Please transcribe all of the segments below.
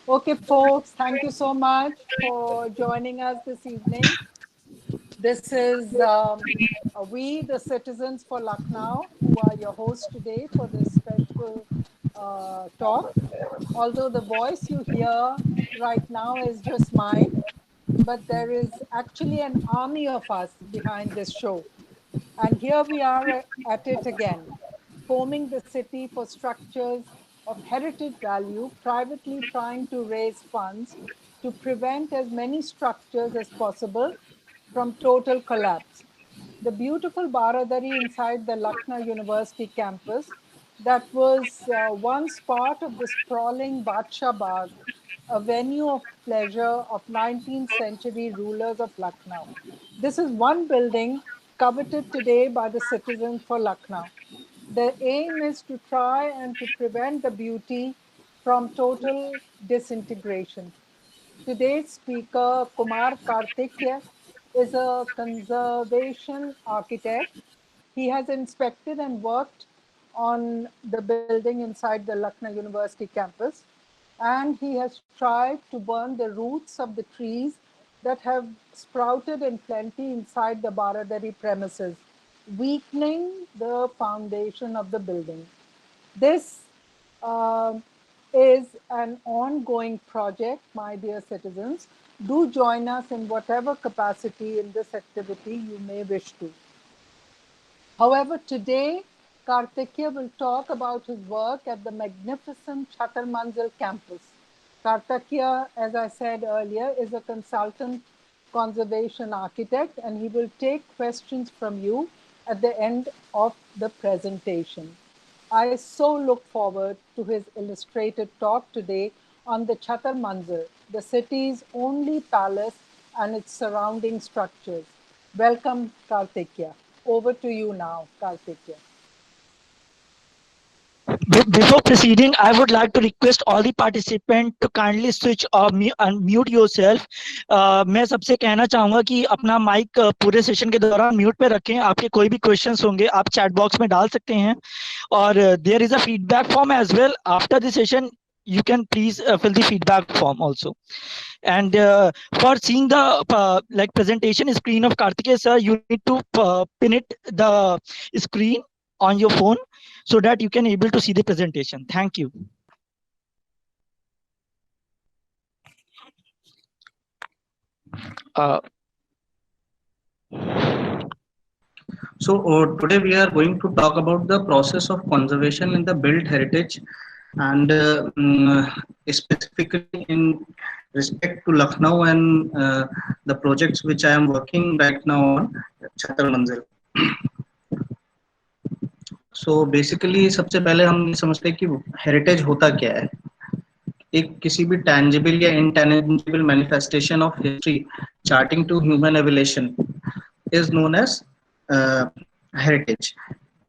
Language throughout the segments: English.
Okay, folks, thank you so much for joining us this evening. This is we, the citizens for Lucknow, who are your hosts today for this special talk. Although the voice you hear right now is just mine, but there is actually an army of us behind this show. And here we are at it again, forming the city for structures of heritage value, privately trying to raise funds to prevent as many structures as possible from total collapse. The beautiful Baradari inside the Lucknow University campus that was once part of the sprawling Badshah Bagh, a venue of pleasure of 19th century rulers of Lucknow. This is one building coveted today by the citizens for Lucknow. The aim is to try and to prevent the beauty from total disintegration. Today's speaker, Kumar Karthikya, is a conservation architect. He has inspected and worked on the building inside the Lucknow University campus, and he has tried to burn the roots of the trees that have sprouted in plenty inside the Baradari premises, weakening the foundation of the building. This uh, is an ongoing project, my dear citizens. Do join us in whatever capacity in this activity you may wish to. However, today, Karthikya will talk about his work at the magnificent Chatar Manzil campus. Karthikya, as I said earlier, is a consultant conservation architect, and he will take questions from you at the end of the presentation. I so look forward to his illustrated talk today on the Chatar Manzil, the city's only palace and its surrounding structures. Welcome, Karthikya. Over to you now, Karthikya. Before proceeding, I would like to request all the participants to kindly switch or unmute yourself. मैं सबसे कहना चाहूँगा कि अपना mic पूरे session के दौरान mute पे रखें. आपके कोई भी क्वेश्चंस होंगे आप चैट बॉक्स में डाल सकते हैं. और there is a feedback form as well after the session. You can please fill the feedback form also. And for seeing the like presentation screen of Karthikeya sir, you need to pin it the screen on your phone so that you can able to see the presentation. Thank you. Uh, Today we are going to talk about the process of conservation in the built heritage, and specifically in respect to Lucknow and the projects which I am working right now on Chatar Manzil. So basically सबसे पहले हम ये समझते हैं कि heritage होता क्या है. एक किसी भी tangible या intangible manifestation of history charting to human evolution is known as heritage.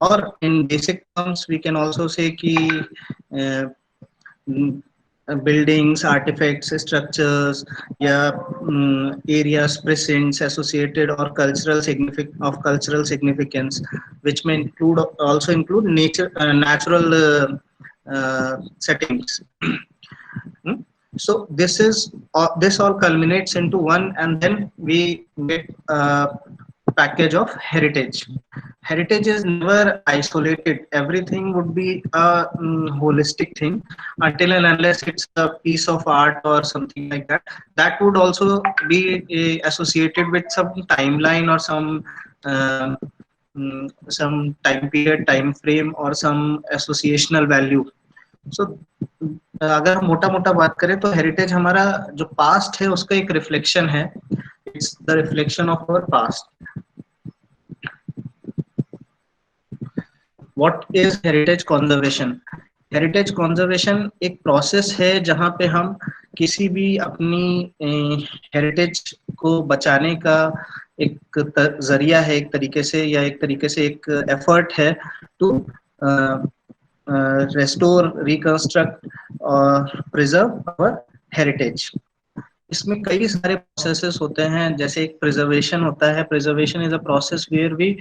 Or in basic terms, we can also say कि buildings, artifacts, structures, yeah, areas, precincts associated or cultural significance, which may include also include natural settings. So this all culminates into one, and then we get a package of heritage. Heritage is never isolated. Everything would be a holistic thing until and unless it's a piece of art or something like that. That would also be associated with some timeline or some time period, time frame, or some associational value. So अगर हम मोटा मोटा बात करें तो heritage हमारा जो past है उसका एक रिफ्लेक्शन है. It's the reflection of our past. What is heritage conservation? Heritage conservation एक प्रोसेस है जहां पे हम किसी भी अपनी हेरिटेज को बचाने का एक जरिया है, एक तरीके से, या एक तरीके से एक एफर्ट है टू restore, reconstruct और preserve our heritage. इसमें कई सारे प्रोसेसेस होते हैं. जैसे एक प्रिजर्वेशन होता है. Preservation is a process where we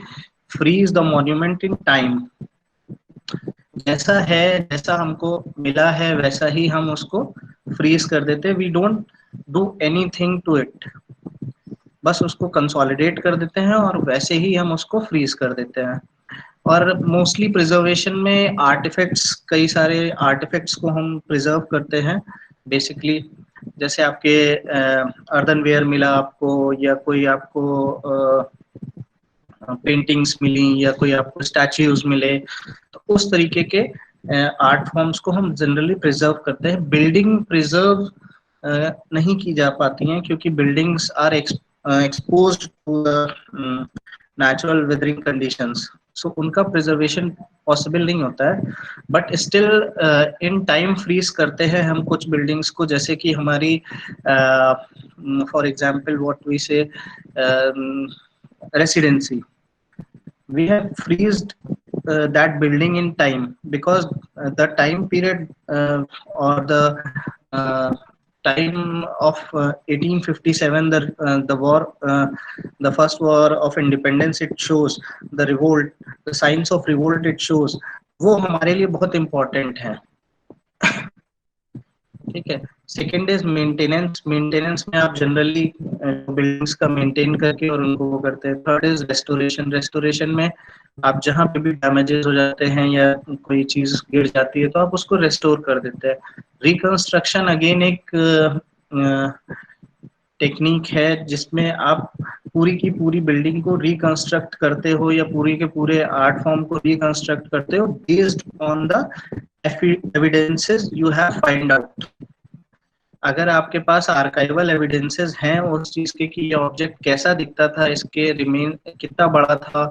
freeze the monument in time. जैसा है, जैसा हमको मिला है, वैसा ही हम उसको फ्रीज कर देते हैं, we don't do anything to it, बस उसको कंसोलिडेट कर देते हैं और वैसे ही हम उसको फ्रीज कर देते हैं। और मोस्टली प्रिजर्वेशन में आर्टिफैक्ट्स, कई सारे आर्टिफैक्ट्स को हम प्रिजर्व करते हैं बेसिकली। जैसे आपके अर्दनवेयर मिला आपको, या कोई आपको पेंटिंग्स मिली, या कोई आपको स्टैच्यूज मिले, तो उस तरीके के आर्ट फॉर्म्स को हम जनरली प्रिजर्व करते हैं। बिल्डिंग प्रिजर्व नहीं की जा पाती हैं क्योंकि buildings are exposed to natural weathering conditions, so उनका प्रिजर्वेशन पॉसिबल नहीं होता है। But still in time freeze करते हैं हम कुछ बिल्डिंग्स को, जैसे कि हमारी for example what we say residency, we have freezed that building in time because the time period or the uh, time of 1857, the war, the first war of independence, it shows the revolt, the signs of revolt it shows, वो हमारे लिए बहुत important है। ठीक है। Second is maintenance, maintenance में आप generally buildings का मेंटेन करके और उनको वो करते हैं। थर्ड इज रेस्टोरेशन, रेस्टोरेशन में आप जहाँ पे भी डैमेजेस हो जाते हैं या कोई चीज गिर जाती है तो आप उसको रेस्टोर कर देते हैं। रिकंस्ट्रक्शन अगेन एक टेक्निक है जिसमें आप पूरी की पूरी बिल्डिंग को रिकंस्ट्रक्ट करते हो या पूरी के पूरे आर्ट फॉर्म को रिकंस्ट्रक्ट करते हो based on the evidences you have find out. अगर आपके पास आर्काइवल एविडेंसेस हैं उस चीज के कि ये ऑब्जेक्ट कैसा दिखता था, इसके रिमेन कितना बड़ा था,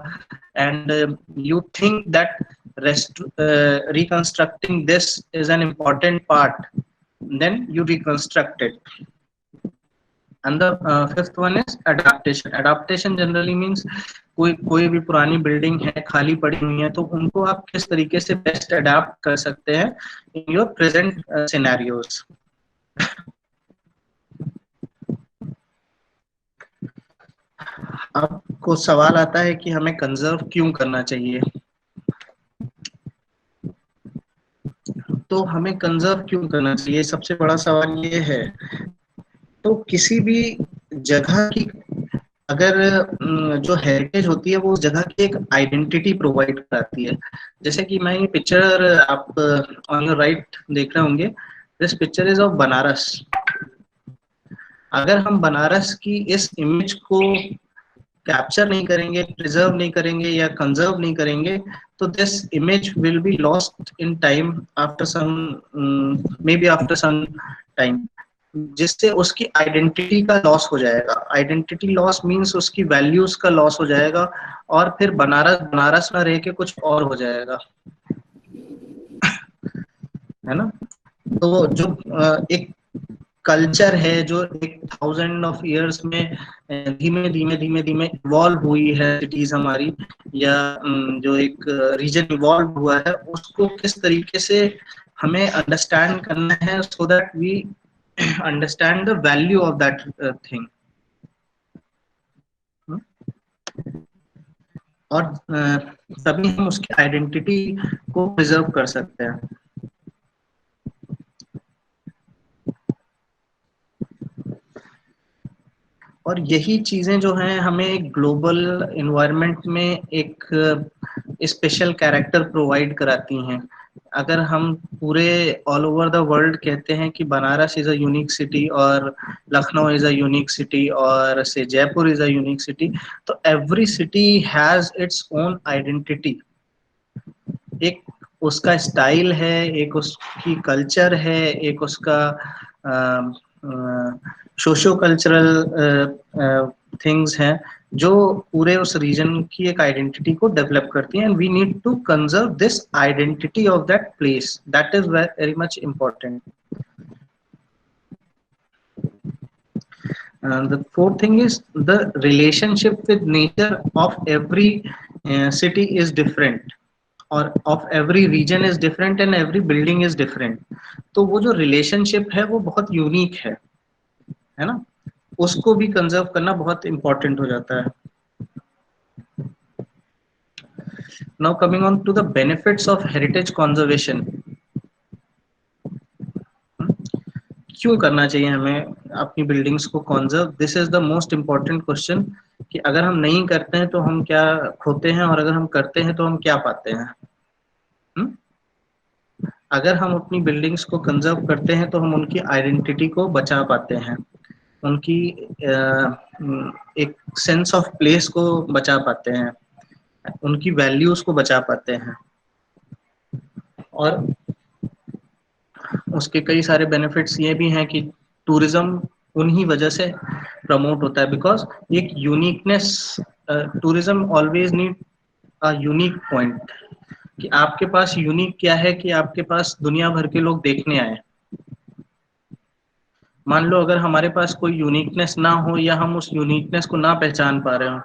and you think that reconstructing this is an important part, then you reconstruct it. And the fifth one is adaptation. Adaptation generally means कोई भी पुरानी बिल्डिंग है, खाली पड़ी हुई है, तो उनको आप किस तरीके से बेस्ट अडेप्ट कर सकते हैं इन योर प्रेजेंट सिनेरियोज। आपको सवाल आता है कि हमें कंजर्व क्यों करना चाहिए, तो हमें कंजर्व क्यों करना चाहिए, सबसे बड़ा सवाल ये है। तो किसी भी जगह की अगर जो हेरिटेज होती है वो उस जगह की एक आइडेंटिटी प्रोवाइड कराती है। जैसे कि मैं ये पिक्चर आप ऑन योर राइट देख रहे होंगे, this picture is of Banaras. अगर हम बनारस की इस इमेज को कैप्चर नहीं करेंगे, प्रिजर्व नहीं करेंगे या कंजर्व नहीं करेंगे, तो this image will be lost in time after some, maybe after some time, जिससे उसकी आइडेंटिटी का लॉस हो जाएगा। आइडेंटिटी लॉस मींस उसकी वैल्यूज का लॉस हो जाएगा और फिर बनारस बनारस में रह के कुछ और हो जाएगा, है ना। तो जो एक कल्चर है जो एक 1000 ऑफ इयर्स में धीमे धीमे धीमे धीमे इवॉल्व हुई है सिटीज हमारी, या जो एक रीजन इवॉल्व हुआ है, उसको किस तरीके से हमें अंडरस्टैंड करना है so that we understand the value of that thing. और तभी हम उसकी आइडेंटिटी को प्रिजर्व कर सकते हैं। और यही चीजें जो हैं हमें एक ग्लोबल एनवायरनमेंट में एक स्पेशल कैरेक्टर प्रोवाइड कराती हैं। अगर हम पूरे ऑल ओवर द वर्ल्ड कहते हैं कि Banaras is a unique city और Lucknow is a unique city और say Jaipur is a unique city, तो every city has its own identity. एक उसका स्टाइल है, एक उसकी कल्चर है, एक उसका सोशो कल्चरल थिंग्स हैं जो पूरे उस रीजन की एक आइडेंटिटी को डेवलप करती हैं। And we need to conserve this identity of that place, that is very much important. The fourth thing is the relationship with nature of every city is different, और of every region is different and every building is different। तो वो जो relationship है वो बहुत unique है ना, उसको भी कंजर्व करना बहुत इंपॉर्टेंट हो जाता है। Now coming on to the benefits of heritage conservation, क्यों करना चाहिए हमें अपनी बिल्डिंग्स को conserve? This is the most important question कि अगर हम नहीं करते हैं तो हम क्या खोते हैं, और अगर हम करते हैं तो हम क्या पाते हैं। अगर हम अपनी बिल्डिंग्स को कंजर्व करते हैं तो हम उनकी आइडेंटिटी को बचा पाते हैं, उनकी एक सेंस ऑफ प्लेस को बचा पाते हैं, उनकी वैल्यूज को बचा पाते हैं, और उसके कई सारे बेनिफिट्स ये भी हैं कि टूरिज्म उन्हीं वजह से प्रमोट होता है, बिकॉज एक uniqueness, tourism always need a unique point, कि आपके पास यूनिक क्या है कि आपके पास दुनिया भर के लोग देखने आए। मान लो अगर हमारे पास कोई यूनिकनेस ना हो या हम उस यूनिकनेस को ना पहचान पा रहे हो,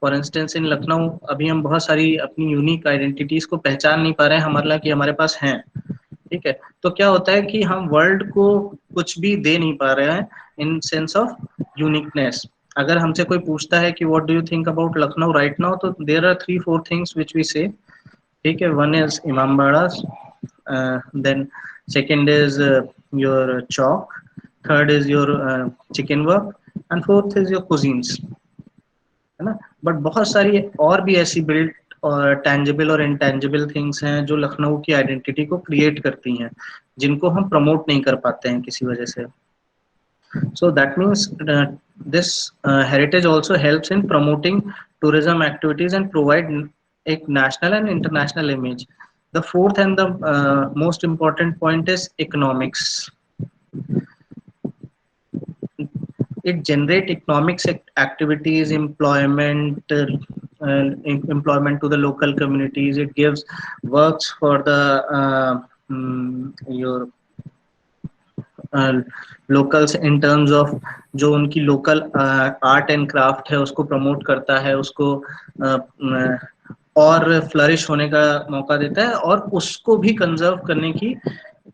फॉर इंस्टेंस इन लखनऊ अभी हम बहुत सारी अपनी यूनिक आइडेंटिटीज को पहचान नहीं पा रहे हैं, हमारे कि हमारे पास हैं, ठीक है, तो क्या होता है कि हम वर्ल्ड को कुछ भी दे नहीं पा रहे हैं इन सेंस ऑफ यूनिकनेस। अगर हमसे कोई पूछता है कि what do you think about Lucknow right now, तो there are 3-4 things which we say, ठीक है। One is Imambara, then second is your Chowk, third is your chikan work, and fourth is your cuisines, है ना। बट बहुत सारी और भी ऐसी बिल्ड और टेंजिबल और इनटेंजिबल थिंग्स हैं जो लखनऊ की आइडेंटिटी को क्रिएट करती हैं, जिनको हम प्रमोट नहीं कर पाते हैं किसी वजह से। So that means this heritage also helps in promoting tourism activities and provide a national and international image. The fourth and the most important point is economics. It generate economics activities, employment to the local communities. It gives works for the your locals in terms of जो उनकी local art and craft है उसको promote करता है, उसको और flourish होने का मौका देता है, और उसको भी कंजर्व करने की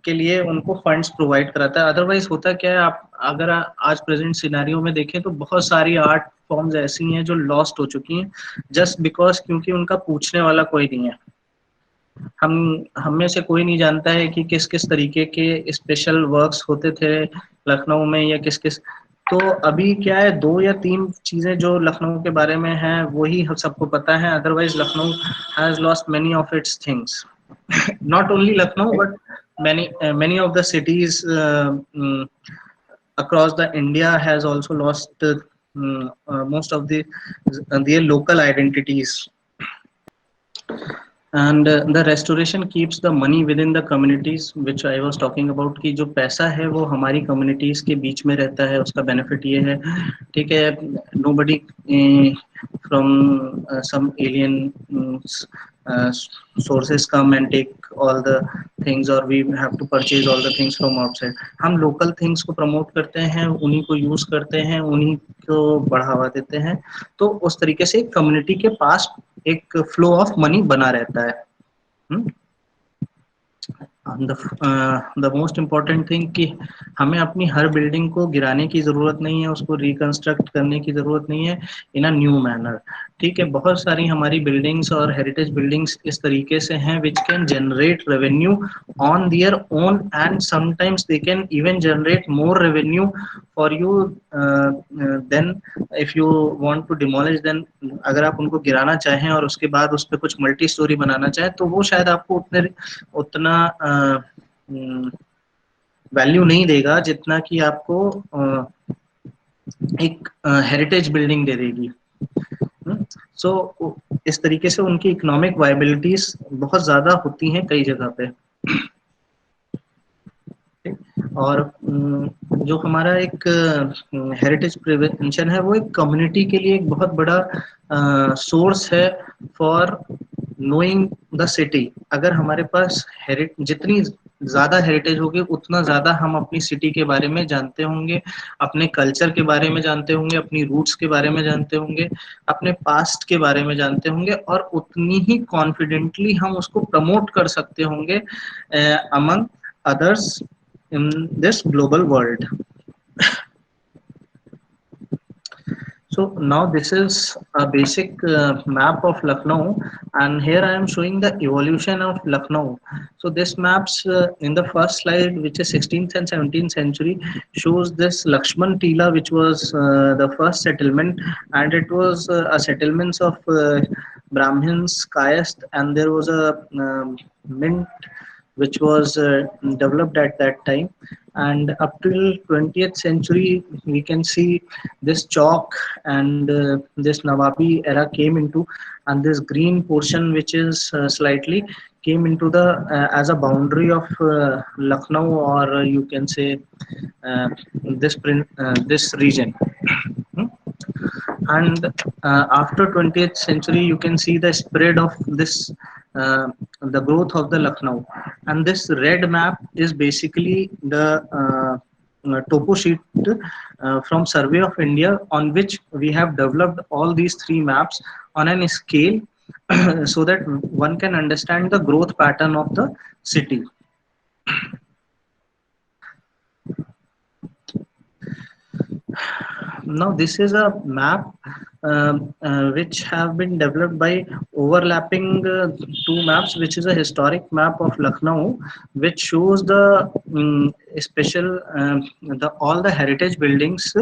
के लिए उनको फंड्स प्रोवाइड कराता है। अदरवाइज होता क्या है, आप अगर आज प्रेजेंट सिनेरियो में देखें तो बहुत सारी आर्ट फॉर्म्स ऐसी हैं जो लॉस्ट हो चुकी हैं, जस्ट बिकॉज क्योंकि उनका पूछने वाला कोई नहीं है। हम में से कोई नहीं जानता है कि किस किस तरीके के स्पेशल वर्क्स होते थे लखनऊ में, या किस किस, तो अभी क्या है, 2 या 3 चीजें जो लखनऊ के बारे में हैं वही हम सबको पता है। Otherwise Lucknow has lost many of its things, not only Lucknow but many of the cities across the India has also lost most of their local identities. And the restoration keeps the money within the communities which I was talking about, कि जो पैसा है वो हमारी communities के बीच में रहता है, उसका benefit ये है, ठीक है। nobody from some alien sources come and take all the things, or we have to purchase all the things from outside. हम local things को promote करते हैं, उन्हीं को use करते हैं, उन्हीं को बढ़ावा देते हैं, तो उस तरीके से community के पास एक फ्लो ऑफ मनी बना रहता है। द मोस्ट इम्पॉर्टेंट थिंग कि हमें अपनी हर बिल्डिंग को गिराने की ज़रूरत नहीं है, उसको रिकंस्ट्रक्ट करने की ज़रूरत नहीं है इन अ न्यू मैनर, ठीक है। बहुत सारी हमारी बिल्डिंग्स और हेरिटेज बिल्डिंग्स इस तरीके से हैं which can generate revenue on their own, and sometimes they can even generate more revenue for you than if you want to demolish them. अगर आप उनको गिराना चाहें और उसके बाद उस पर कुछ मल्टी स्टोरी बनाना चाहें तो वो शायद आपको उतना वैल्यू नहीं देगा जितना कि आपको एक हेरिटेज बिल्डिंग दे देगी। सो इस तरीके से उनकी इकोनॉमिक वायबिलिटीज बहुत ज्यादा होती हैं कई जगह पे। और जो हमारा एक हेरिटेज प्रिवेंशन है वो एक कम्युनिटी के लिए एक बहुत बड़ा सोर्स है फॉर नोइंग द सिटी। अगर हमारे पास जितनी ज्यादा हेरिटेज होगी उतना ज्यादा हम अपनी सिटी के बारे में जानते होंगे, अपने कल्चर के बारे में जानते होंगे, अपनी रूट्स के बारे में जानते होंगे, अपने पास्ट के बारे में जानते होंगे, और उतनी ही कॉन्फिडेंटली हम उसको प्रमोट कर सकते होंगे among others in this global world. So now this is a basic map of Lucknow, and here I am showing the evolution of Lucknow. So this maps in the first slide, which is 16th and 17th century, shows this Lakshman Tila, which was the first settlement, and it was a settlements of Brahmins, caste, and there was a mint which was developed at that time. And up till 20th century we can see this chalk and this Nawabi era came into, and this green portion which is slightly came into the as a boundary of Lucknow, or you can say this region. Hmm? And after 20th century you can see the spread of this the growth of the Lucknow, and this red map is basically the topo sheet from Survey of India, on which we have developed all these three maps on an scale so that one can understand the growth pattern of the city. Now this is a map which have been developed by overlapping two maps, which is a historic map of Lucknow, which shows the special the all the heritage buildings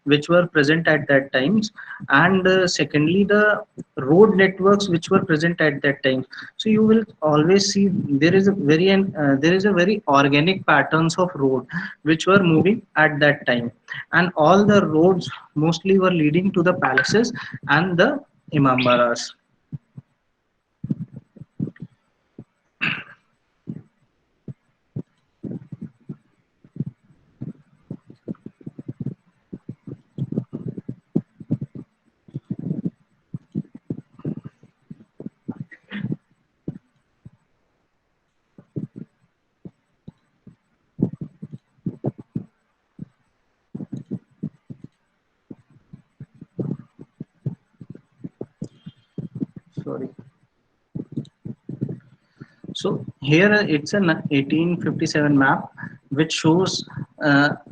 which were present at that times, and secondly the road networks which were present at that time. So you will always see there is a very organic patterns of road which were moving at that time, and all the roads mostly were leading to the palaces and the imambaras. Sorry. So here it's an 1857 map which shows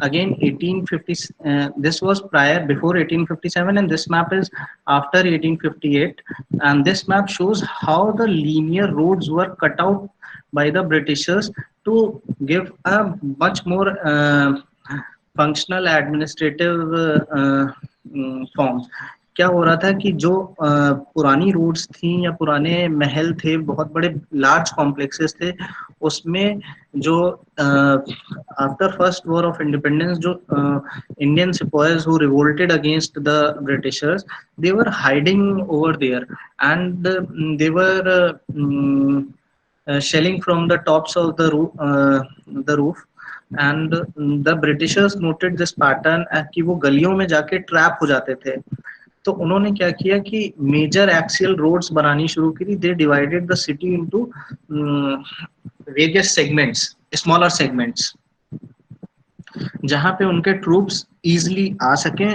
again 1850. This was prior before 1857, and this map is after 1858. And this map shows how the linear roads were cut out by the Britishers to give a much more functional administrative form. क्या हो रहा था कि जो पुरानी roads थी या पुराने महल थे, बहुत बड़े लार्ज कॉम्प्लेक्सेस थे, उसमें जो after first war of independence जो Indian sipahis who revolted against the Britishers, they were hiding over there, and they were shelling from the tops of the roof, and the Britishers noted this pattern कि वो गलियों में जाके trap हो जाते थे. तो उन्होंने क्या किया कि मेजर एक्सियल रोड्स बनानी शुरू की थी. They divided the city into various segments, smaller segments, जहां पे उनके ट्रूप्स इजीली आ सके,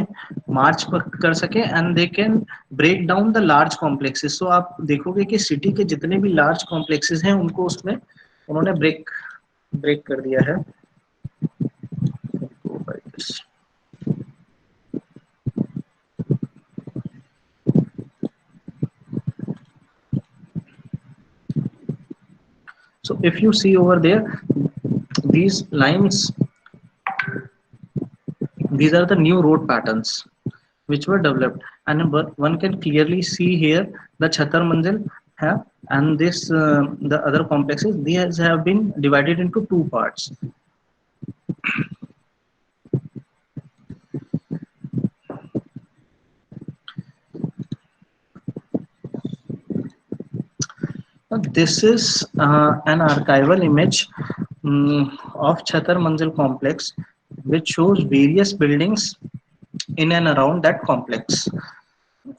मार्च कर सके, and they can break down the large complexes. सो आप देखोगे कि सिटी के जितने भी लार्ज कॉम्प्लेक्सेस हैं उनको उसमें उन्होंने ब्रेक कर दिया है. So if you see over there, these lines, these are the new road patterns which were developed, and one can clearly see here the Chhatar Manzil and this the other complexes. These have been divided into two parts. This is an archival image of Chhatar Manzil complex, which shows various buildings in and around that complex.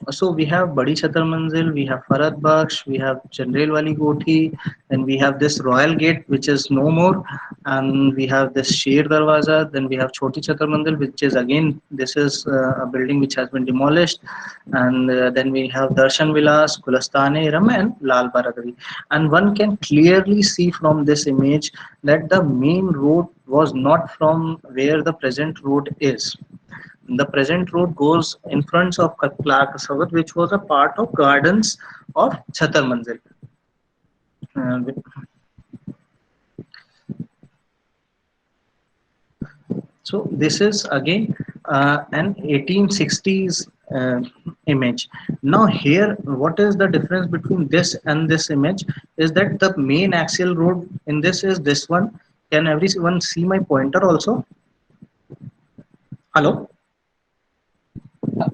So we have Badi Chhatar Manzil, we have Farad Baksh, we have Janrel Wali Kothi, then we have this Royal Gate which is no more, and we have this Sher Darwaza, then we have Choti Chhatar Manzil, which is again, this is a building which has been demolished, and then we have Darshan Vilas, Gulastane-e-Ram, and Lal Baradari. And one can clearly see from this image that the main road was not from where the present road is. The present road goes in front of Clark Savat, which was a part of gardens of Chhatar Manzil. Uh, so this is again an 1860s image. Now here, what is the difference between this and this image is that the main axial road in this is this one. Can everyone see my pointer also? Hello?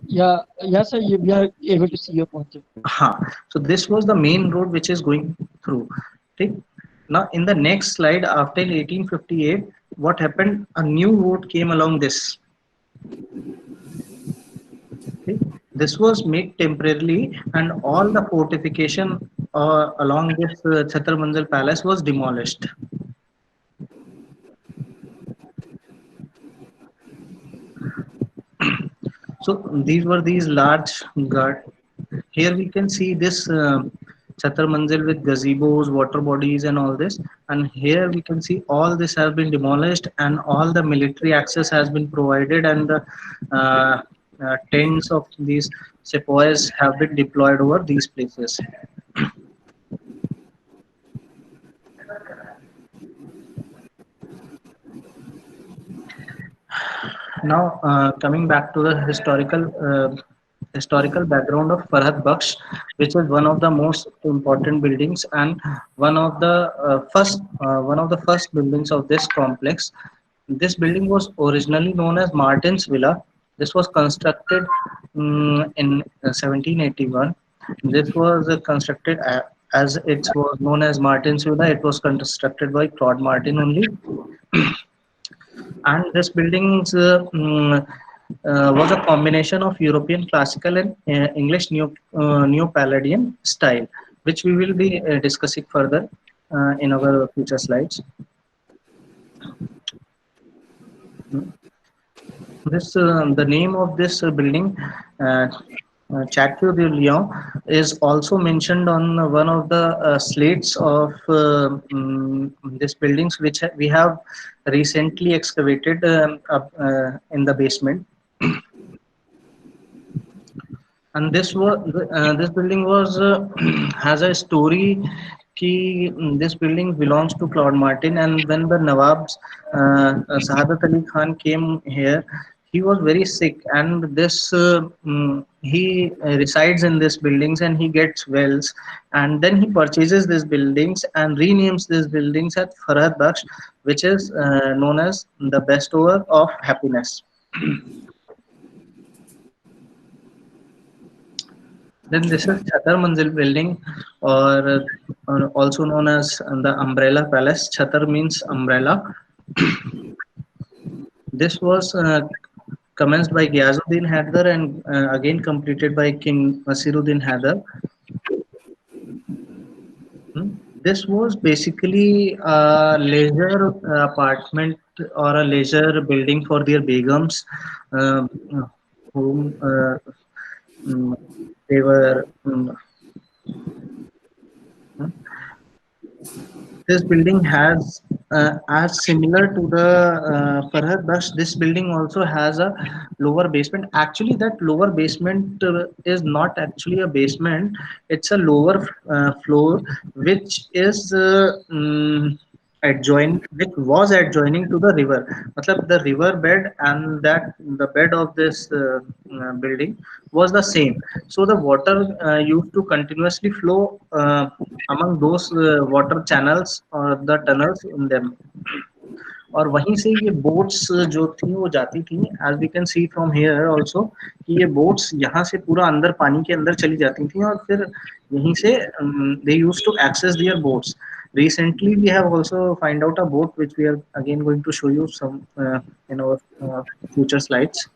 Yeah, sir. We are able to see your point. Ha. So this was the main road which is going through. Okay. Now in the next slide, after 1858, what happened? A new road came along this. Okay. This was made temporarily, and all the fortification along this Chhatar Manzil Palace was demolished. So these were these large guard. Here we can see this Chhatar Manzil with gazebos, water bodies, and all this. And here we can see all this has been demolished, and all the military access has been provided, and the tents of these sepoys have been deployed over these places. Now, coming back to the historical background of Farhat Baksh, which is one of the most important buildings and one of the first buildings of this complex. This building was originally known as Martin's Villa. This was constructed in 1781. This was constructed as it was known as Martin's Villa. It was constructed by Claude Martin only, and this buildings was a combination of European classical and English neo-Palladian style, which we will be discussing further in our future slides. This the name of this building, uh, Chateau de Lyon, is also mentioned on one of the slates of these buildings, which we have recently excavated in the basement. And this building was has a story ki this building belongs to Claude Martin, and when the Nawabs Sahadat Ali Khan came here, he was very sick, and he resides in this buildings, and he gets wells, and then he purchases these buildings and renames these buildings at Farhat Baksh, which is known as the bestower of happiness. Then this is Chhatar Manzil building, or also known as the Umbrella Palace. Chhatar means umbrella. This was commenced by Gyazuddin Haidar and again completed by King Nasiruddin Haidar. This was basically a leisure apartment or a leisure building for their begums, uh, whom mm, they were. This building has, as similar to the Farhat Baksh, this building also has a lower basement. Actually, that lower basement is not actually a basement, it's a lower floor, which is which was adjoining to the river. Matlab the river bed and that the bed of this building was the same. So the water used to continuously flow among those water channels or the tunnels in them. और वहीं से ये boats जो थी वो जाती थी, as we can see from here also, कि ये बोट्स यहाँ से पूरा अंदर पानी के अंदर चली जाती थी, और फिर यहीं से they used to access their boats. Recently we have also find out a boat which we are again going to show you some in our future slides.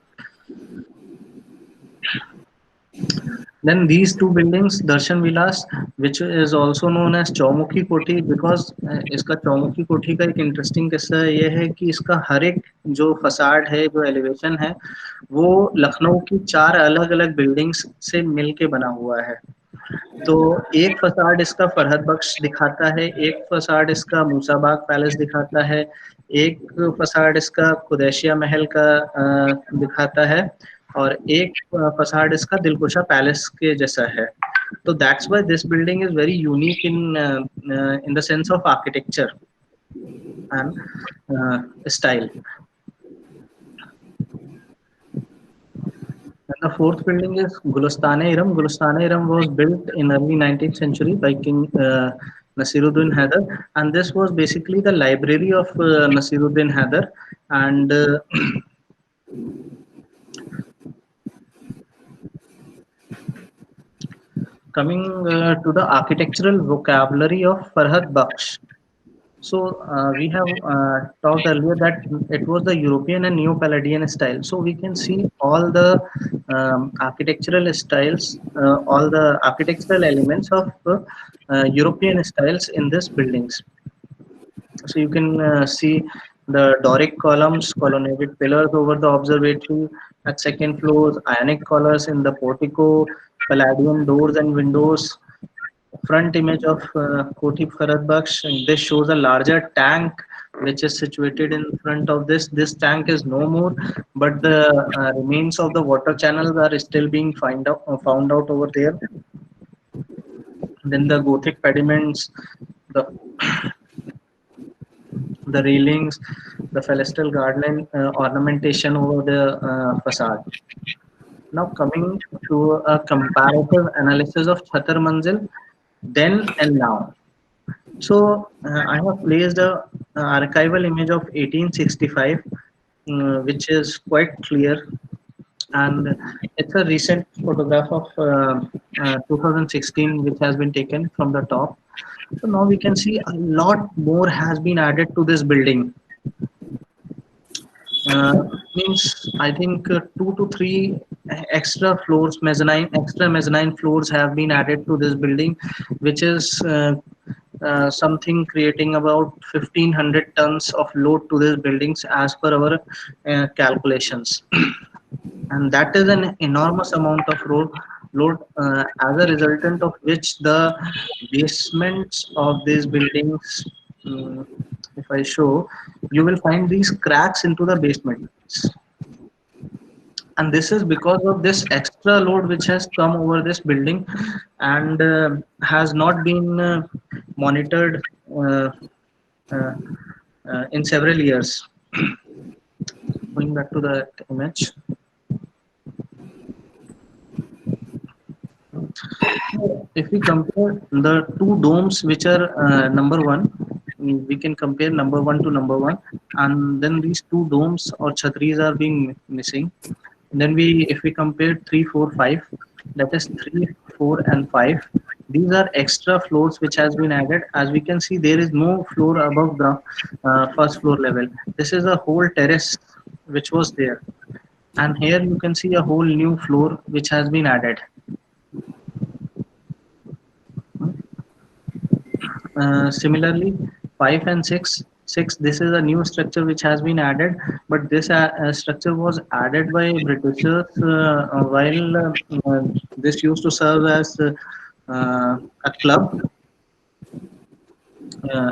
Then these two buildings, Darshan Vilas, which is also known as Chaumukhi Koti, because इसका चौमुखी कोठी का एक interesting किस्सा ये है कि इसका हर एक जो फसाड है, जो एलिवेशन है, वो लखनऊ की 4 अलग अलग बिल्डिंग्स से मिलके बना हुआ है. तो एक फसाड इसका फरहत बख्श दिखाता है, एक फसाड इसका मूसाबाग पैलेस दिखाता है, एक फसाड इसका कुदैशिया महल का दिखाता है, और एक फसाड इसका दिलकुशा पैलेस के जैसा है. So that's why this building is very unique in the sense of architecture and style. And the fourth building is Gulastane-Iram. Gulastane-Iram was built in early 19th century by King Nasiruddin Haider, and this was basically the library of Nasiruddin Haider. And coming to the architectural vocabulary of Farhad Baksh. So we have talked earlier that it was the European and Neo-Palladian style. So we can see all the architectural styles, all the architectural elements of European styles in these buildings. So you can see the Doric columns, colonnaded pillars over the observatory at second floors, Ionic colors in the portico, Palladian doors and windows, front image of Koti Farad Baksh. And this shows a larger tank which is situated in front of this. This tank is no more, but the remains of the water channels are still being found out over there. Then the Gothic pediments, the the railings, the celestial garden ornamentation over the facade. Now coming to a comparative analysis of Chhatar Manzil then and now. So I have placed a archival image of 1865, which is quite clear, and it's a recent photograph of 2016, which has been taken from the top. So now we can see a lot more has been added to this building. Means I think 2 to 3 extra mezzanine floors have been added to this building, which is something creating about 1500 tons of load to these buildings as per our calculations. And that is an enormous amount of load as a resultant of which the basements of these buildings, mm, if I show, you will find these cracks into the basements, and this is because of this extra load which has come over this building and has not been monitored uh, uh, in several years. Going back to the image, if we compare the two domes which are number one, we can compare number one to number one, and then these two domes or chhatris are being missing. Then if we compare 3, 4, 5, that is 3, 4, and 5. These are extra floors which has been added. As we can see, there is no floor above the first floor level. This is a whole terrace which was there, and here you can see a whole new floor which has been added. Similarly, 5 and 6. This is a new structure which has been added, but this structure was added by Britishers while this used to serve as a club.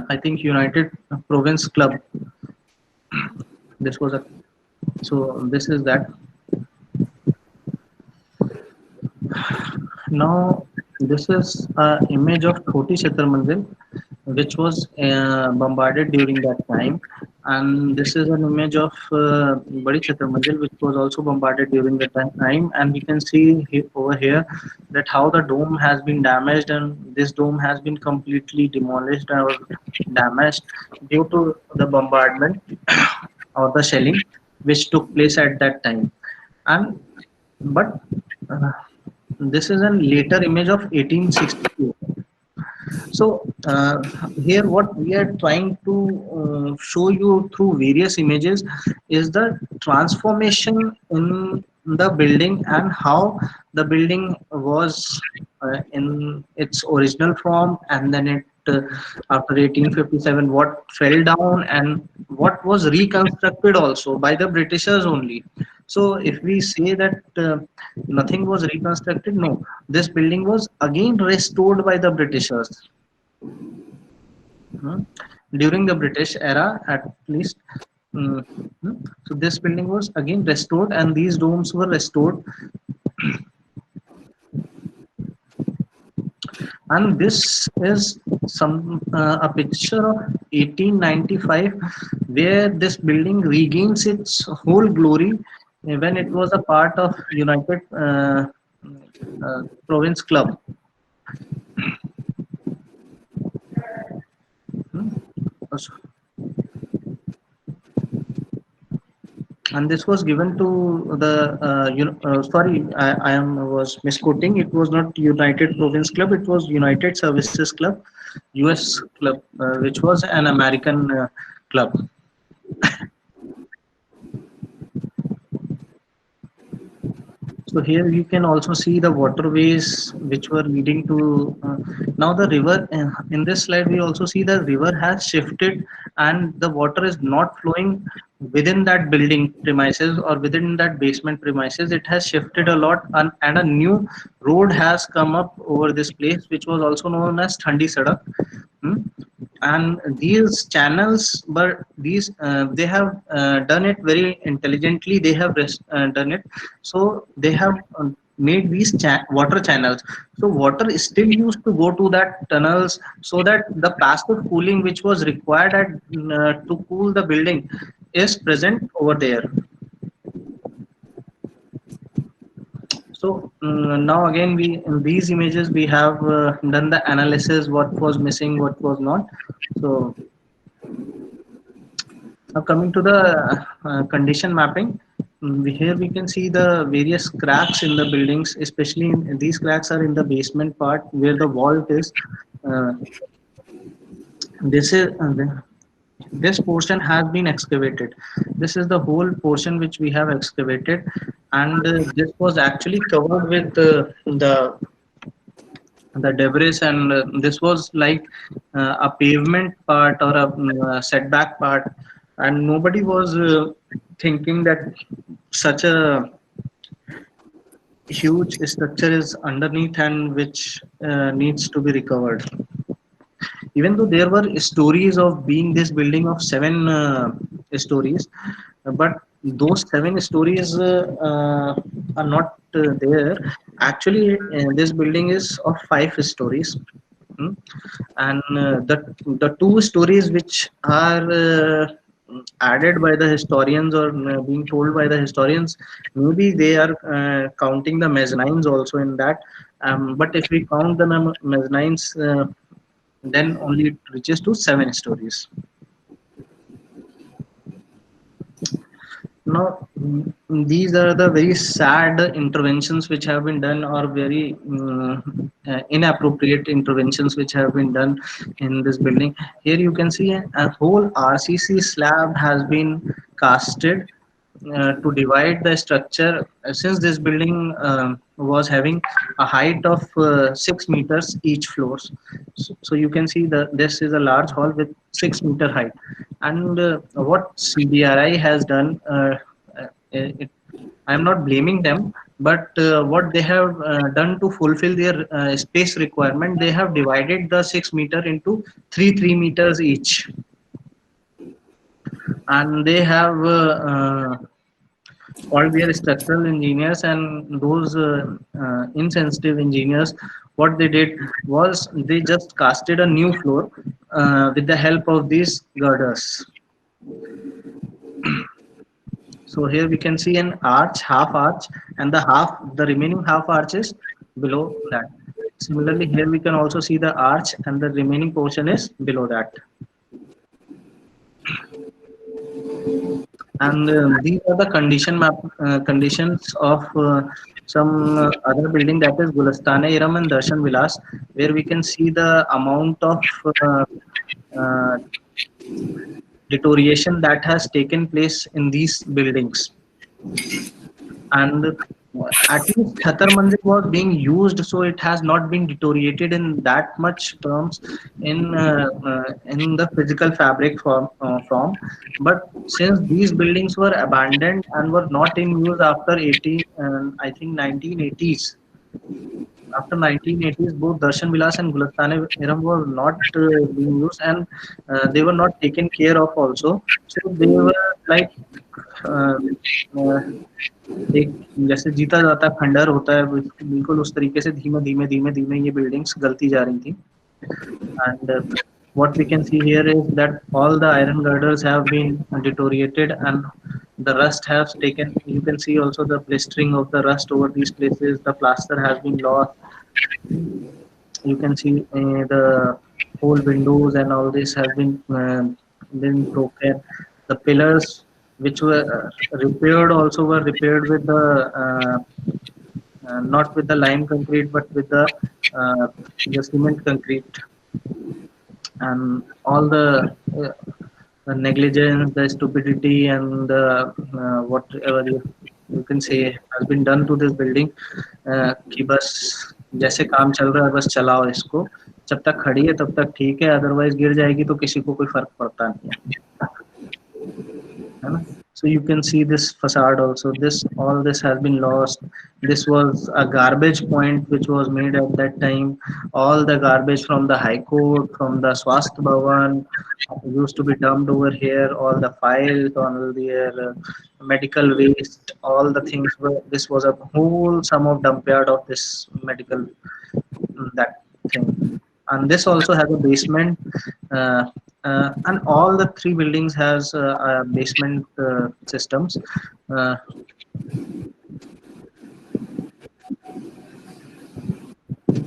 I think United Province Club. This was a this is that. Now this is an image of Choti Chhatar Manzil, which was bombarded during that time, and this is an image of Badi Chhatar Manzil, which was also bombarded during the time. And we can see over here that how the dome has been damaged, and this dome has been completely demolished or damaged due to the bombardment or the shelling which took place at that time. And but this is a later image of 1862. So here what we are trying to show you through various images is the transformation in the building and how the building was in its original form, and then it after 1857 what fell down and what was reconstructed also by the Britishers only. So if we say that nothing was reconstructed, no, this building was again restored by the Britishers. Hmm. during the British era at least. Mm, So this building was again restored, and these domes were restored. And this is some a picture of 1895, where this building regains its whole glory when it was a part of United Province Club. Hmm. And this was given to the sorry, I am was misquoting. It was not United Province Club, it was United Services Club, US club, which was an American club. So here you can also see the waterways which were leading to now the river. In this slide, we also see the river has shifted, and the water is not flowing within that building premises or within that basement premises. It has shifted a lot, and a new road has come up over this place, which was also known as Thandi Sadak. Hmm? And these channels, but these they have done it very intelligently. They have done it, so they have made these water channels, so water is still used to go to that tunnels, so that the passive cooling which was required to cool the building is present over there. So now again, we in these images we have done the analysis, what was missing, what was not. So now coming to the condition mapping, here we can see the various cracks in the buildings, especially these cracks are in the basement part where the vault is. Uh, this is this portion has been excavated. This is the whole portion which we have excavated, and this was actually covered with the debris, and this was like a pavement part or a setback part, and nobody was thinking that such a huge structure is underneath and which needs to be recovered. Even though there were stories of being this building of 7 stories, but those 7 stories are not there. Actually, this building is of 5 stories. Hmm. And the 2 stories which are added by the historians, or being told by the historians, maybe they are counting the mezzanines also in that. But if we count the mezzanines, then only it reaches to 7 stories. Now, these are the very sad interventions which have been done, or very inappropriate interventions which have been done in this building. Here you can see a whole RCC slab has been casted to divide the structure. Since this building was having a height of 6 meters each floors, so you can see that this is a large hall with 6 meter height. And what CBRI has done, it, I'm not blaming them, but what they have done to fulfill their space requirement, they have divided the 6 meter into 3 meters each, and they have all their structural engineers and those insensitive engineers. What they did was they just casted a new floor with the help of these girders. So here we can see an arch, half arch, and the remaining half arch is below that. Similarly, here we can also see the arch, and the remaining portion is below that. And these are the conditions of some other building, that is Gulastane Iram and Darshan Vilas, where we can see the amount of uh, deterioration that has taken place in these buildings. And at least Khatar Mandir was being used, so it has not been deteriorated in that much terms in the physical fabric form. But since these buildings were abandoned and were not in use after 80, I think 1980s, after 1980s, both Darshan Vilas and Gulastane Iram were not being used, and they were not taken care of also. So they were like uh, uh, एक जैसे जीता जाता खंडर होता है, बिल्कुल उस तरीके से धीमे धीमे धीमे धीमे ये बिल्डिंग्स गलती जा रही थी. And what we can see here is that all the iron girders have been deteriorated, and the rust has taken. You can see also the blistering of the rust over these places. The plaster has been lost. You can see the whole windows and all this has been broken. The pillars which were repaired also were repaired with not with the lime concrete but with uh, the cement concrete. And all the negligence, the stupidity, and whatever you can say has been done to this building. कि बस जैसे काम चल रहा है बस चलाओ इसको, जब तक खड़ी है तब तक ठीक है, अदरवाइज गिर जाएगी तो किसी को कोई फर्क पड़ता नहीं है ना. So you can see this facade also. This all this has been lost. This was a garbage point which was made at that time. All the garbage from the High Court, from the Swasth Bhavan, used to be dumped over here. All the files, all the medical waste, all the things were. This was a whole sum of dump yard of this medical that thing. And this also has a basement, uh, and all the three buildings has basement systems. Uh,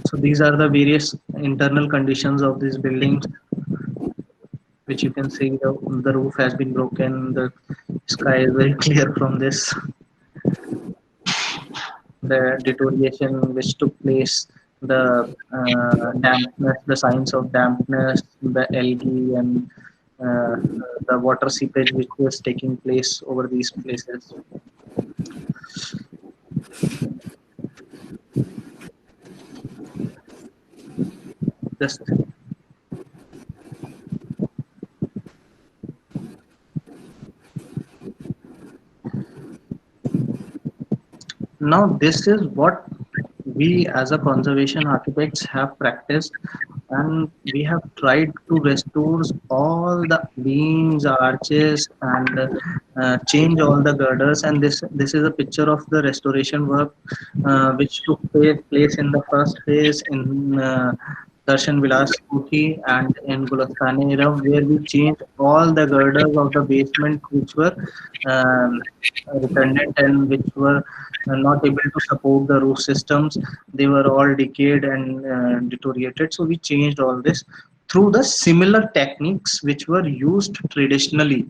so these are the various internal conditions of these buildings, which you can see the roof has been broken. The sky is very clear from this. The deterioration which took place, the dampness, the signs of dampness, the algae, and uh, the water seepage which was taking place over these places. Just now, this is what we as a conservation architects have practiced, and we have tried to restore all the beams, arches, and change all the girders. And this is a picture of the restoration work which took place in the first phase in Darshan Vilas Kuti and in Gulastane Iram, where we changed all the girders of the basement which were um, redundant and which were not able to support the roof systems. They were all decayed and deteriorated. So we changed all this through the similar techniques which were used traditionally.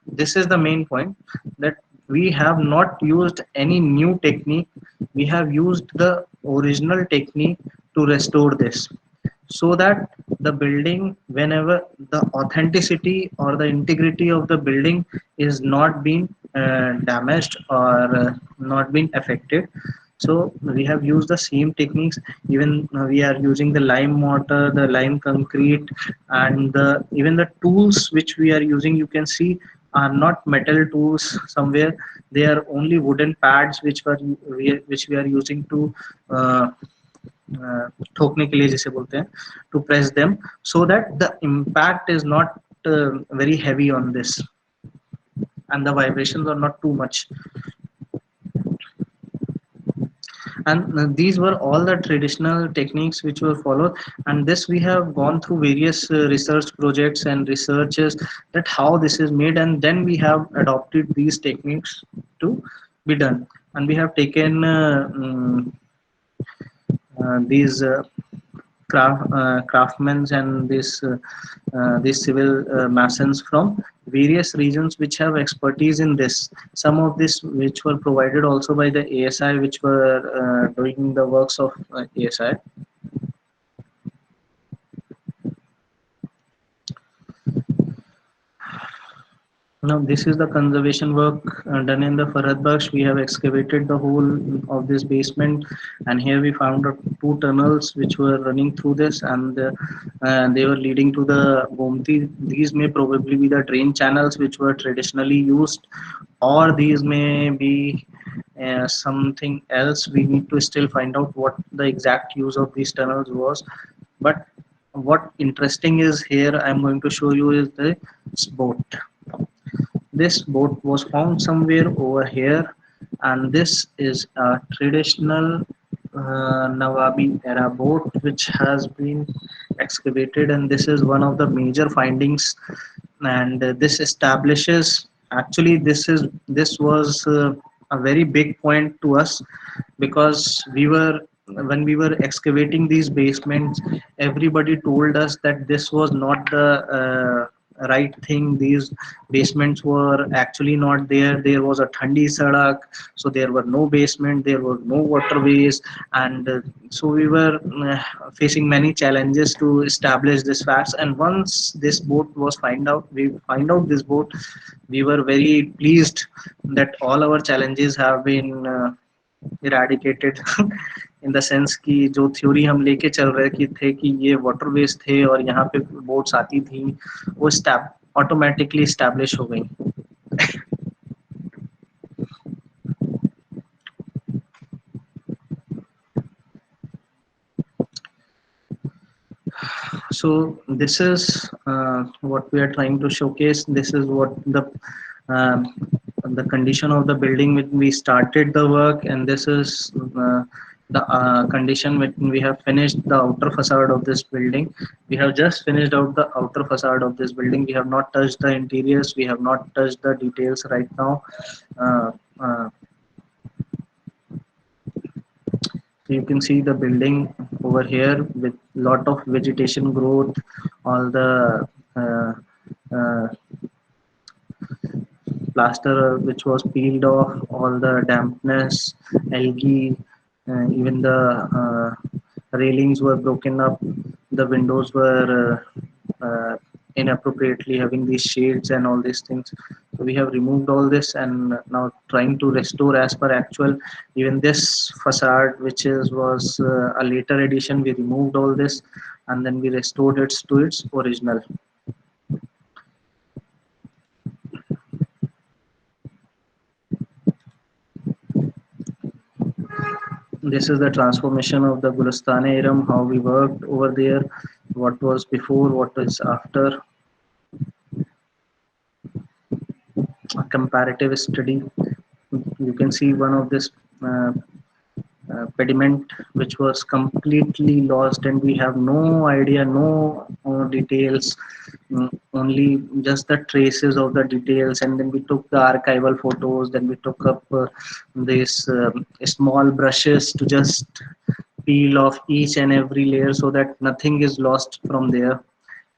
This is the main point, that we have not used any new technique. We have used the original technique to restore this, so that the building, whenever the authenticity or the integrity of the building is not being damaged or not being affected. So we have used the same techniques. Even we are using the lime mortar, the lime concrete, and even the tools which we are using, you can see, are not metal tools somewhere. They are only wooden pads which we are using to uh, ठोकने के लिए जिसे बोलते हैं, to press them, so that the impact is not very heavy on this and the vibrations are not too much. And these were all the traditional techniques which were followed, and this we have gone through various research projects and researches, that how this is made, and then we have adopted these techniques to be done. And we have taken these craftsmen and these civil masons from various regions which have expertise in this. Some of this which were provided also by the ASI, which were doing the works of ASI. Now this is the conservation work done in the Farhad Baksh. We have excavated the whole of this basement, and here we found two tunnels which were running through this, and they were leading to the Gomti. These may probably be the drain channels which were traditionally used, or these may be something else. We need to still find out what the exact use of these tunnels was. But what interesting is here, I'm going to show you is this boat. This boat was found somewhere over here, and this is a traditional Nawabi era boat which has been excavated, and this is one of the major findings. And this establishes, actually this was a very big point to us, because when we were excavating these basements, everybody told us that this was not the right thing. These basements were actually not there. There was a thandi sadak, so there were no basement, there were no waterways. And so we were facing many challenges to establish this facts. And once this boat was we find out this boat, we were very pleased that all our challenges have been eradicated in the sense कि जो theory हम लेके चल रहे कि थे कि ये वाटरवेज थे और यहाँ पे बोट्स आती थी, वो ऑटोमेटिकली स्टैब्लिश हो गई. So this is what we are trying to showcase. This is what the condition of the building when we started the work, and this is the condition when we have finished the outer facade of this building. We have just finished out the outer facade of this building. We have not touched the interiors. We have not touched the details right now. So you can see the building over here with lot of vegetation growth, all the plaster which was peeled off, all the dampness, algae, even the railings were broken up, the windows were inappropriately having these shades and all these things. So we have removed all this and now trying to restore as per actual. Even this facade, which was a later addition, we removed all this and then we restored it to its original. This is the transformation of the Gulistane-e-Iram, how we worked over there, what was before, what is after. A comparative study. You can see one of this pediment which was completely lost, and we have no idea, no details, only just the traces of the details. And then we took the archival photos, then we took up these small brushes to just peel off each and every layer so that nothing is lost from there.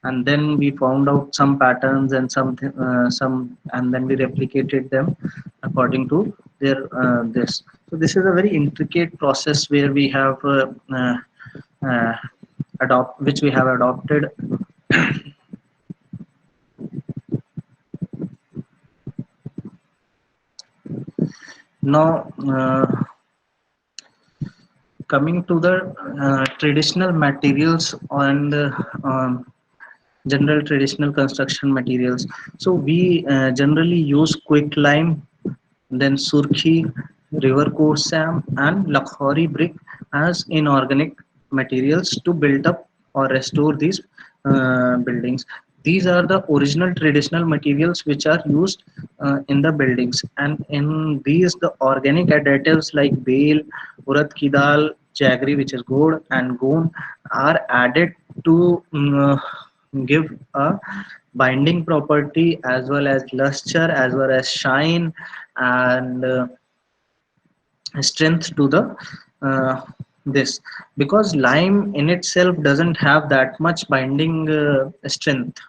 And then we found out some patterns and some, and then we replicated them according to their this. So this is a very intricate process where we have which we have adopted. Now coming to the traditional materials and general traditional construction materials. So we generally use quicklime, then surkhi, river court sand, and lakhori brick as inorganic materials to build up or restore these buildings. These are the original traditional materials which are used in the buildings, and in these the organic additives like bale, urad ki dal, jaggery, which is gourd, and goon are added to give a binding property as well as luster as well as shine and strength to the this, because lime in itself doesn't have that much binding strength.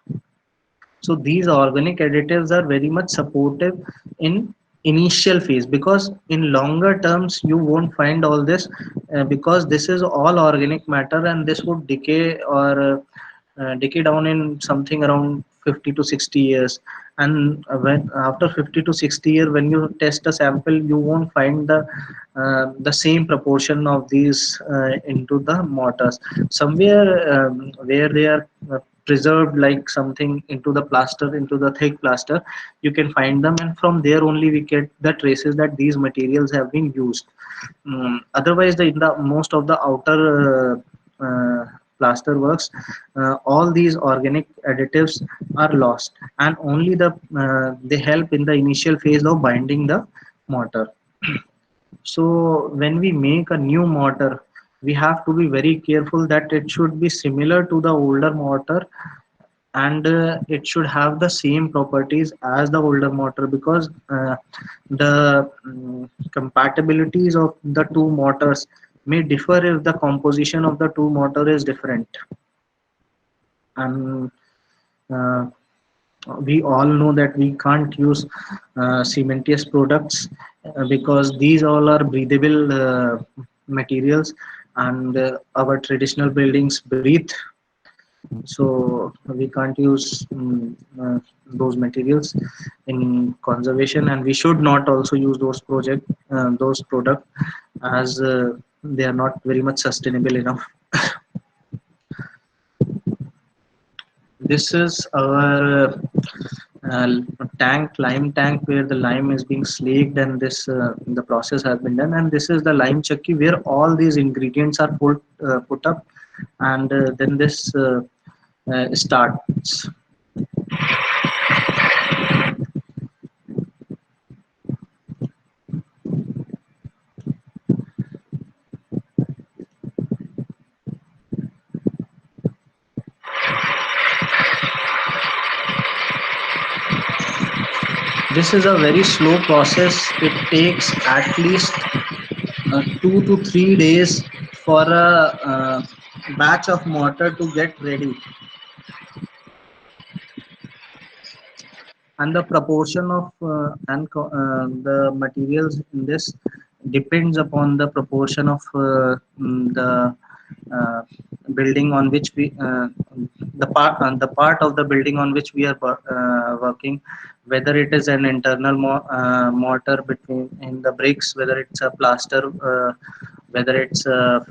So these organic additives are very much supportive in initial phase, because in longer terms you won't find all this because this is all organic matter and this would decay or decay down in something around 50 to 60 years. And when after 50 to 60 years, when you test a sample, you won't find the same proportion of these into the mortars. Somewhere where they are preserved like something into the plaster, into the thick plaster, you can find them, and from there only we get the traces that these materials have been used. Otherwise, in the most of the outer plaster works, all these organic additives are lost, and only they help in the initial phase of binding the mortar. So when we make a new mortar, we have to be very careful that it should be similar to the older mortar, and it should have the same properties as the older mortar, because the compatibilities of the two mortars may differ if the composition of the two mortar is different. And uh, we all know that we can't use cementitious products, because these all are breathable materials, and our traditional buildings breathe, so we can't use those materials in conservation, and we should not also use those products, as they are not very much sustainable enough. This is our lime tank, where the lime is being slaked, and this the process has been done. And this is the lime chakki, where all these ingredients are put up, and then this starts. This is a very slow process. It takes at least 2 to 3 days for a batch of mortar to get ready. And the proportion of the materials in this depends upon the proportion of the uh, building on which we the part of the building on which we are working, whether it is an internal mortar between in the bricks, whether it's a plaster, whether it's a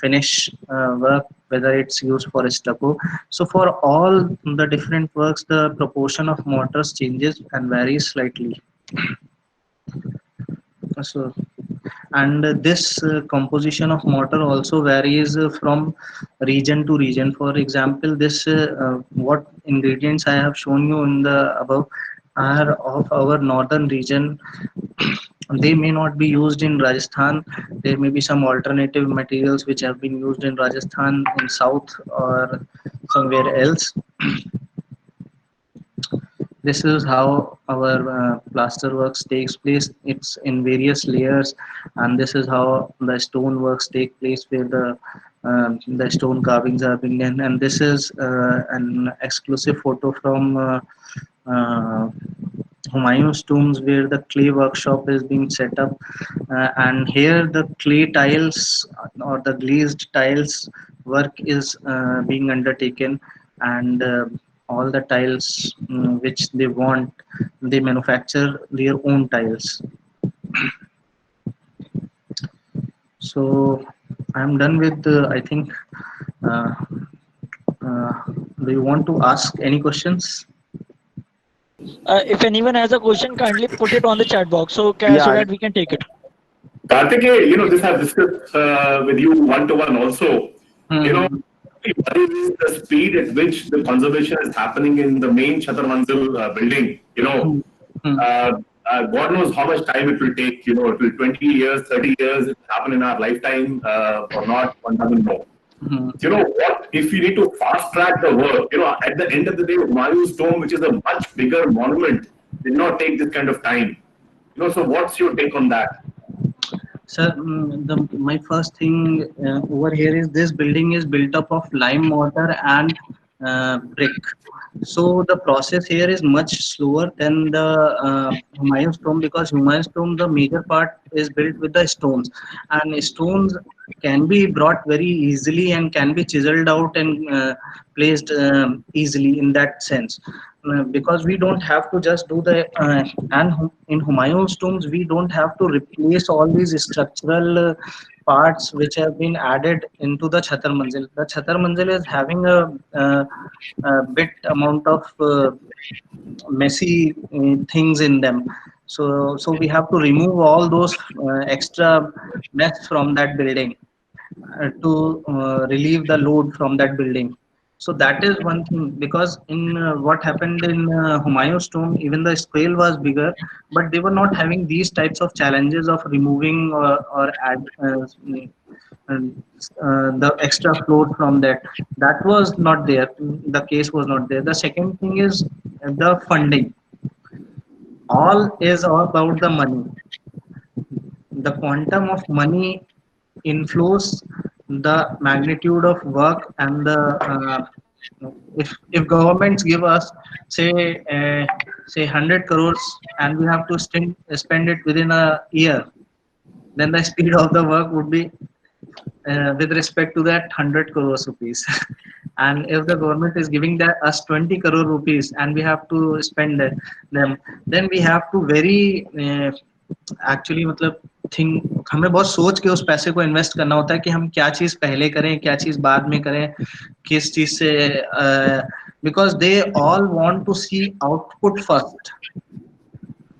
finish work, whether it's used for stucco. So for all the different works, the proportion of mortars changes and varies slightly. So, and this composition of mortar also varies from region to region. For example, this what ingredients I have shown you in the above are of our northern region. They may not be used in Rajasthan. There may be some alternative materials which have been used in Rajasthan, in south, or somewhere else. This is how our plaster works takes place. It's in various layers, and this is how the stone works take place, where the stone carvings are being done. And this is an exclusive photo from uh, Humayun's tombs, where the clay workshop is being set up, and here the clay tiles or the glazed tiles work is being undertaken, and all the tiles which they want, they manufacture their own tiles. So I'm done with I think. Uh, uh, do you want to ask any questions? If anyone has a question, kindly put it on the chat box so Yeah, that we can take it. Karthikeya, this I've discussed with you one to one also. You know, Hmm. what is the speed at which the conservation is happening in the main Chhatar Manzil building? Hmm. Hmm. God knows how much time it will take. It will 20 years, 30 years, it will happen in our lifetime or not, one doesn't know. Hmm. What if we need to fast track the work? At the end of the day, Humayun's tomb, which is a much bigger monument, did not take this kind of time. So what's your take on that? Sir, my first thing over here is this building is built up of lime mortar and brick. So the process here is much slower than the Humayun's tomb, because Humayun's tomb, the major part is built with the stones, and stones can be brought very easily and can be chiseled out and placed easily in that sense. Because we don't have to just do the in Humayun's tombs, we don't have to replace all these structural parts which have been added into the Chhatar Manzil. The Chhatar Manzil is having a bit amount of messy things in them. So we have to remove all those extra mess from that building to relieve the load from that building. So that is one thing, because in what happened in Humayun's tomb, even the scale was bigger, but they were not having these types of challenges of removing or add the extra float from that. That was not there. The case was not there. The second thing is the funding. All is all about the money. The quantum of money inflows the magnitude of work, and the if governments give us say 100 crores and we have to spend it within a year, then the speed of the work would be with respect to that 100 crores rupees. And if the government is giving that us 20 crore rupees and we have to spend them, then we have to very actually मतलब think हमें बहुत सोच के उस पैसे को invest करना होता है कि हम क्या चीज पहले करें, क्या चीज बाद में करें, किस चीज से, because they all want to see output first.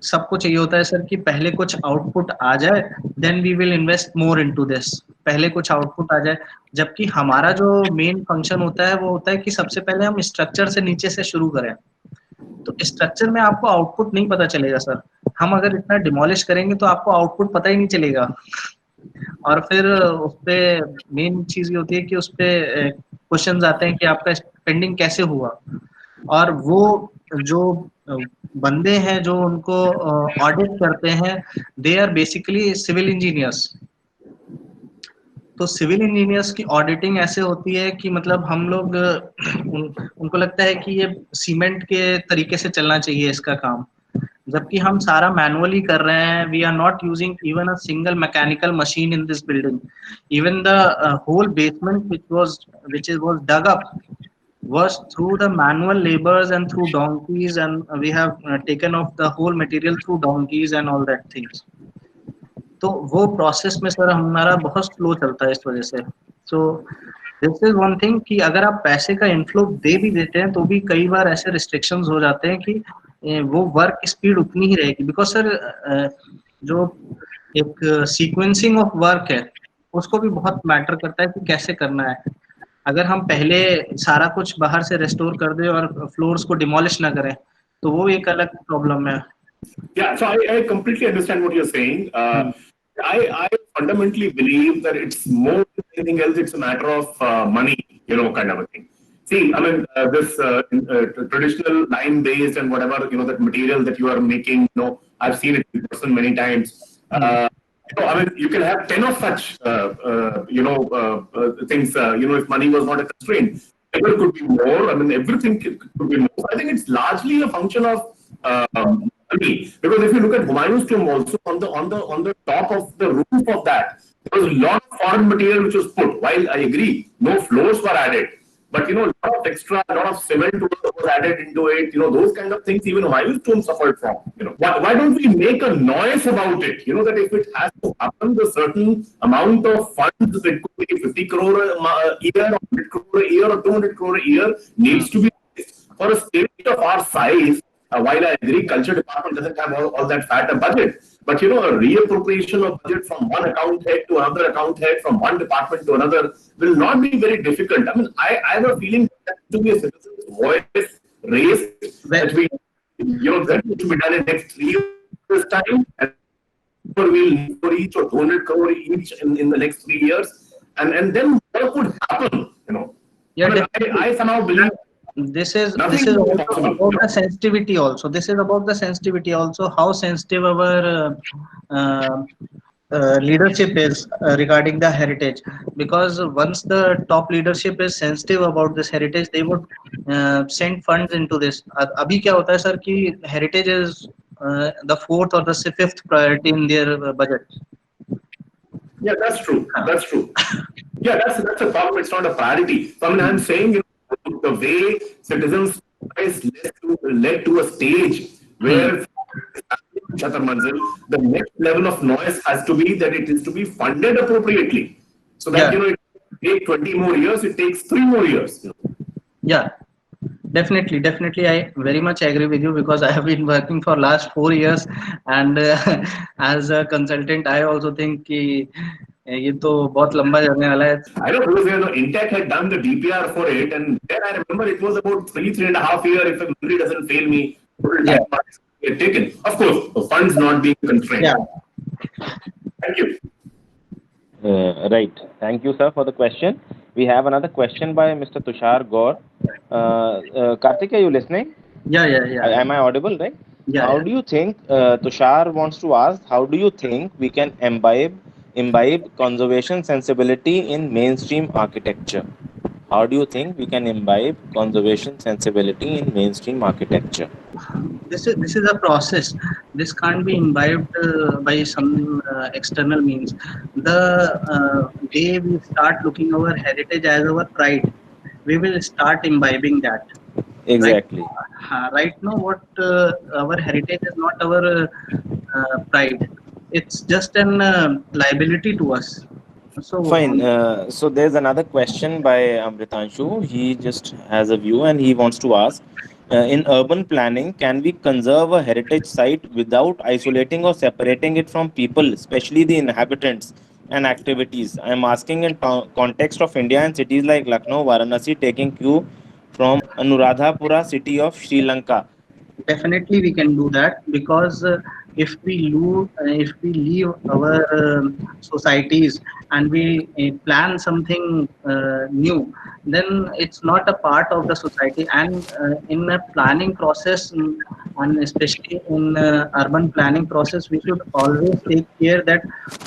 सबको चाहिए होता है सर कि पहले कुछ आउटपुट आ जाए, then we will invest more into this. पहले कुछ आउटपुट आ जाए, जबकि हमारा जो मेन फंक्शन होता है वो होता है कि सबसे पहले हम स्ट्रक्चर से नीचे से शुरू करें. तो स्ट्रक्चर में आपको आउटपुट नहीं पता चलेगा सर. हम अगर इतना डिमोलिश करेंगे तो आपको आउटपुट पता ही नहीं चलेगा. और फिर उस पे मेन चीज ये होती है कि उस पे क्वेश्चंस आते हैं कि आपका स्पेंडिंग कैसे हुआ. और वो जो बंदे हैं जो उनको ऑडिट करते हैं, they are basically civil engineers. तो सिविल इंजीनियर्स की ऑडिटिंग ऐसे होती है कि मतलब हम लोग उनको लगता है कि ये सीमेंट के तरीके से चलना चाहिए इसका काम, जबकि हम सारा मैनुअली कर रहे हैं. We are not using even a single mechanical machine in this building. Even the whole basement which was dug up was through the manual labors and through donkeys, and we have taken off the whole material through donkeys and all that things. तो वो process में sir हमारा बहुत slow चलता है इस वजह से. So this is one thing कि अगर आप पैसे का इनफ्लो दे भी देते हैं तो भी कई बार ऐसे रिस्ट्रिक्शंस हो जाते हैं कि वो वर्क स्पीड उतनी ही रहेगी. बिकॉज सर जो एक सीक्वेंसिंग ऑफ वर्क है उसको भी बहुत मैटर करता है कि कैसे करना है. अगर हम पहले सारा कुछ बाहर से रेस्टोर कर दें और फ्लोर्स को डिमोलिश ना करें तो वो एक अलग प्रॉब्लम है. Yeah, so I completely understand what you're saying. I fundamentally believe that it's more than anything else, it's a matter of money, kind of a thing. See, I mean, this traditional line-based and whatever, that material that you are making, I've seen it in person many times. I mean, you can have 10 of such, things, if money was not a constraint. It could be more. I mean, everything could be more. I think it's largely a function of money. Because if you look at Humayun's tomb also, on the top of the roof of that, there was a lot of foreign material which was put. While I agree, no floors were added. But a lot of extra, a lot of cement was added into it. Those kind of things even Humayun's tomb suffered from. Why don't we make a noise about it? That if it has to happen, the certain amount of funds, it could be 50 crore a year, or 100 crore a year, or 200 crore a year, needs to be for a state of our size. While I agree, culture department doesn't have all that fat a budget, but a reappropriation of budget from one account head to another account head, from one department to another, will not be very difficult. I mean, I have a feeling that to be a citizen's voice raised, that we, that needs to be done in next 3 years' time, and we'll need for each or 200 crore each in the next 3 years, and then what would happen? Yeah, I mean, I somehow believe. This is about the sensitivity also. This is about the sensitivity also, how sensitive our leadership is regarding the heritage. Because once the top leadership is sensitive about this heritage, they would send funds into this. अभी क्या होता है sir कि heritage is the 4th or the 5th priority in their budget. Yeah, that's true. That's true. Yeah, that's a problem. It's not a priority. So, I mean, I'm saying the way citizens led to a stage where Shatar Manzil, the next level of noise has to be that it is to be funded appropriately. So that, Yeah, it takes 20 more years, it takes 3 more years. yeah. Definitely, definitely. I very much agree with you because I have been working for last 4 years, and as a consultant, I also think कि ये तो बहुत लंबा जाने वाला है. I know because Intech had done the DPR for it, and then I remember it was about 3.5 years, if the memory doesn't fail me, total Yeah, time it had taken. Of course, the funds not being constrained. yeah. Thank you. Right. Thank you, sir, for the question. We have another question by Mr. Tushar Gaur. Karthik, are you listening? Yeah, yeah, yeah, Am I audible, right? yeah, How yeah. do you think, Tushar wants to ask, how do you think we can imbibe conservation sensibility in mainstream architecture? How do you think we can imbibe conservation sensibility in mainstream architecture? This is a process. This can't be imbibed by some external means. The day we start looking our heritage as our pride, we will start imbibing that. Right, Exactly. right now, what our heritage is not our pride. It's just an liability to us. So Fine. So there's another question by Amritanshu. He just has a view and he wants to ask, in urban planning, can we conserve a heritage site without isolating or separating it from people, especially the inhabitants and activities? I'm asking in context of India and cities like Lucknow, Varanasi, taking cue from Anuradhapura city of Sri Lanka. definitely, we can do that because if we leave our societies and we plan something new, then it's not a part of the society. And in a planning process, and especially in urban planning process, we should always take care that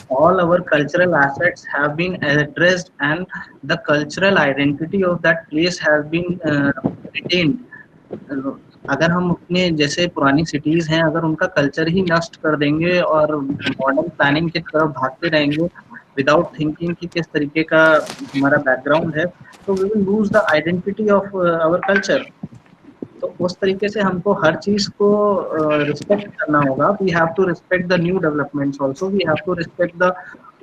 all our cultural assets have been addressed and the cultural identity of that place has been retained. अगर हम अपने जैसे पुरानी cities हैं अगर उनका culture ही नष्ट कर देंगे और मॉडर्न प्लानिंग की तरफ भागते रहेंगे विदाउट थिंकिंग कि किस तरीके का हमारा बैकग्राउंड है तो we will lose the identity of our culture तो उस तरीके से हमको हर चीज को रिस्पेक्ट करना होगा we have to respect the new developments also we have to respect the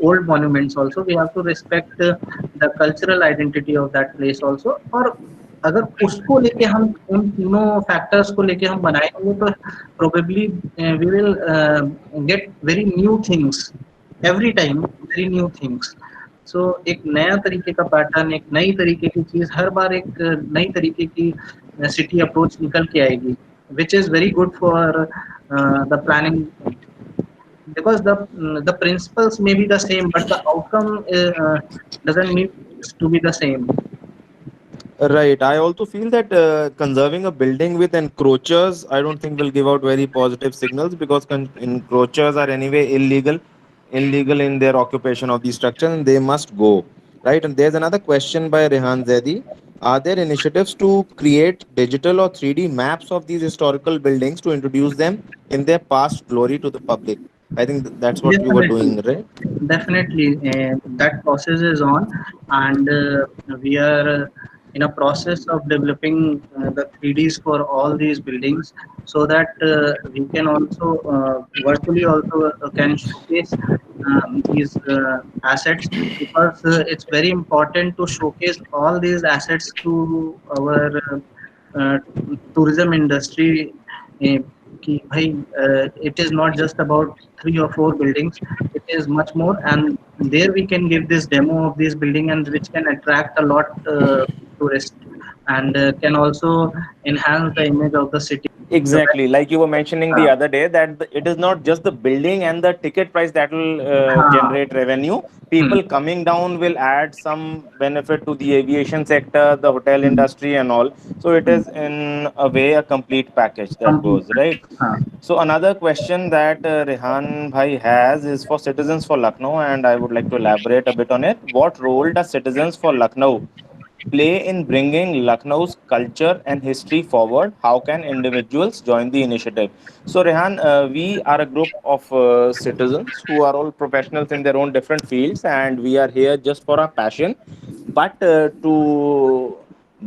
old monuments also we have to respect the cultural identity of that place also और अगर उसको लेके हम उन तीनों फैक्टर्स को लेके हम बनाएंगे तो probably we will get very new things every time very new things so एक नया तरीके का पैटर्न एक नई तरीके की चीज हर बार एक नई तरीके की सिटी अप्रोच निकल के आएगी which is very good for the planning because the principles may be the same but the outcome doesn't need to be the same. Right. I also feel that conserving a building with encroachers, I don't think will give out very positive signals because encroachers are anyway illegal in their occupation of the structure and they must go. Right. And there's another question by Rehan Zedi. Are there initiatives to create digital or 3D maps of these historical buildings to introduce them in their past glory to the public? I think that's what you were Definitely. doing, right? Definitely, that process is on, and we are in a process of developing the 3Ds for all these buildings, so that we can also virtually also can showcase these assets because it's very important to showcase all these assets to our uh, tourism industry. Uh, कि भाई it is not just about 3 or 4 buildings it is much more and there we can give this demo of this building and which can attract a lot tourists and can also enhance the image of the city so that Exactly, like you were mentioning the other day, that it is not just the building and the ticket price that will हाँ, generate revenue. Hmm, People coming down will add some benefit to the aviation sector, the hotel hmm, industry, and all. So it hmm, is in a way a complete package that complete, goes right. हाँ. So another question that Rehan Bhai has is for Citizens for Lucknow, and I would like to elaborate a bit on it. What role does Citizens for Lucknow play in bringing Lucknow's culture and history forward? How can individuals join the initiative? So, Rehan, we are a group of citizens who are all professionals in their own different fields, and we are here just for our passion. But to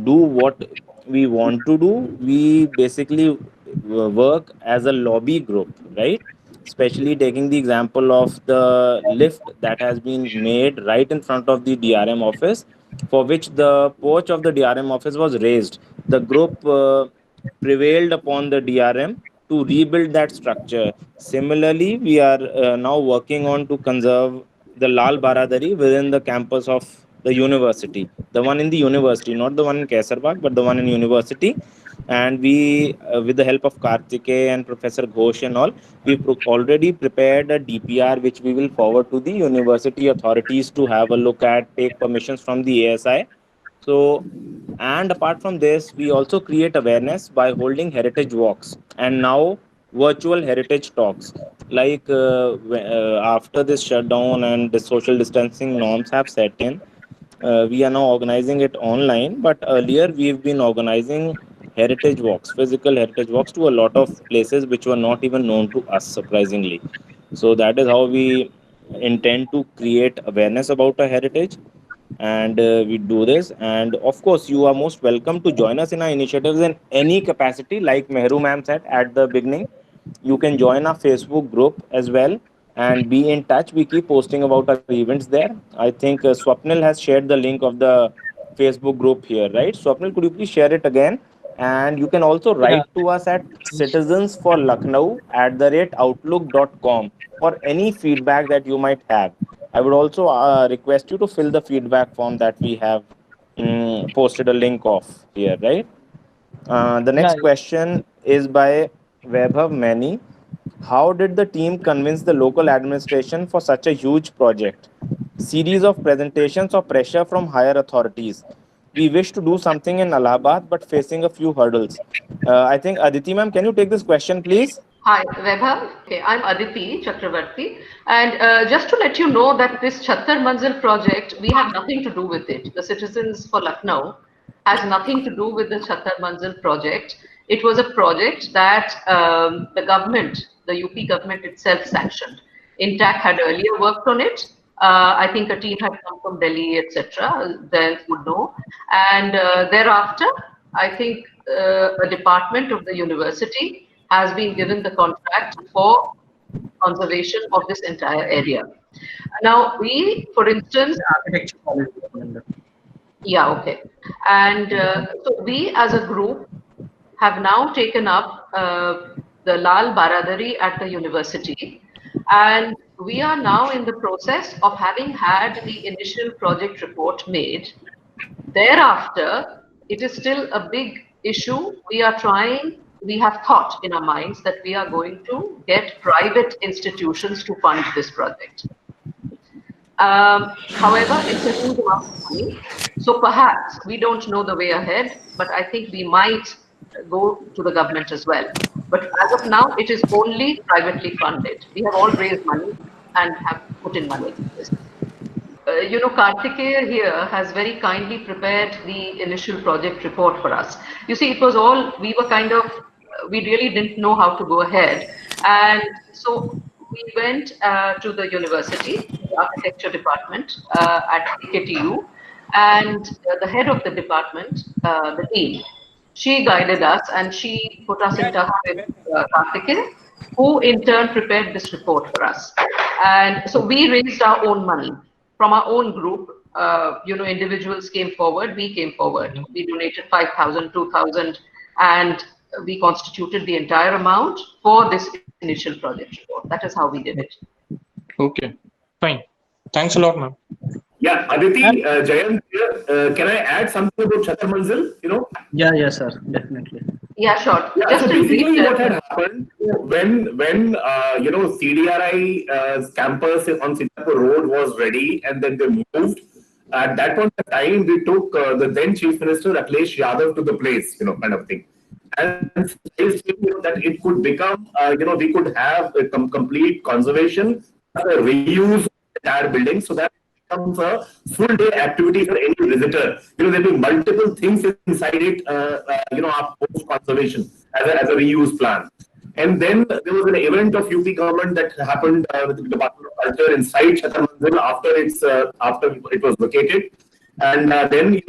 do what we want to do, we basically work as a lobby group, right? especially taking the example of the lift that has been made right in front of the DRM office, for which the porch of the DRM office was raised. The group prevailed upon the DRM to rebuild that structure. Similarly, we are now working on to conserve the Lal Baradari within the campus of the university. The one in the university, not the one in Kaisarbagh, but the one in university. And we, with the help of Kartikeya and Professor Ghosh and all, we've already prepared a DPR which we will forward to the university authorities to have a look at, take permissions from the ASI. So, and apart from this, we also create awareness by holding heritage walks and now virtual heritage talks. Like after this shutdown and the social distancing norms have set in, we are now organizing it online. But earlier, we've been organizing heritage walks, physical heritage walks to a lot of places which were not even known to us, surprisingly. So that is how we intend to create awareness about our heritage, and we do this. And of course, you are most welcome to join us in our initiatives in any capacity. Like Mehru ma'am said at the beginning, you can join our Facebook group as well and be in touch. We keep posting about our events there. I think Swapnil has shared the link of the Facebook group here, right? Swapnil, could you please share it again? And you can also Yeah. write to us at citizensforlucknow@outlook.com for any feedback that you might have. I would also request you to fill the feedback form that we have posted a link of here, right? The Yeah. next question is by Vaibhav Mani. How did the team convince the local administration for such a huge project? Series of presentations or pressure from higher authorities. We wish to do something in Allahabad, but facing a few hurdles. I think Aditi ma'am, can you take this question, please? Hi, Vaibhav. Okay, I'm Aditi Chakravarti. And just to let you know that this Chattar Manzil project, we have nothing to do with it. The Citizens for Lucknow has nothing to do with the Chattar Manzil project. It was a project that the government, the UP government itself sanctioned. Intact had earlier worked on it. I think a team had come from Delhi, etc. They would know. And thereafter, I think a department of the university has been given the contract for conservation of this entire area. Now, we, for instance, Architecture college. yeah, okay. And so we as a group have now taken up the Lal Baradari at the university. And we are now in the process of having had the initial project report made. Thereafter, it is still a big issue. We have thought in our minds that we are going to get private institutions to fund this project. However, it's a huge amount of money. So perhaps we don't know the way ahead, but I think we might go to the government as well. But as of now, it is only privately funded. We have all raised money and have put in money. Kartikeya here has very kindly prepared the initial project report for us. You see, it was all, we really didn't know how to go ahead. And so we went to the university, the architecture department at KTU, and the head of the department, the dean, she guided us and she put us in touch with Kartikeya, who in turn prepared this report for us. And so we raised our own money from our own group. Individuals came forward, we came forward. We donated 5,000, 2,000, and we constituted the entire amount for this initial project report. That is how we did it. Okay, fine. Thanks a lot, ma'am. Yeah, Aditi, Jayant here. Can I add something about Chattar Manzil? Yeah, sir, definitely. Yeah, sure. Yeah, Just so to basically brief what had happened when CDRI campus on Sitapur Road was ready and then they moved. At that point of time, we took the then Chief Minister Akhilesh Yadav to the place, kind of thing. And that it could become, we could have a complete conservation, a reuse of the entire building, so that it becomes a full day activity for any visitor. There'll be multiple things inside it, our post conservation as a reuse plan. And then there was an event of UP government that happened with the Department of Culture inside Chattar Manzil after it was vacated. And then,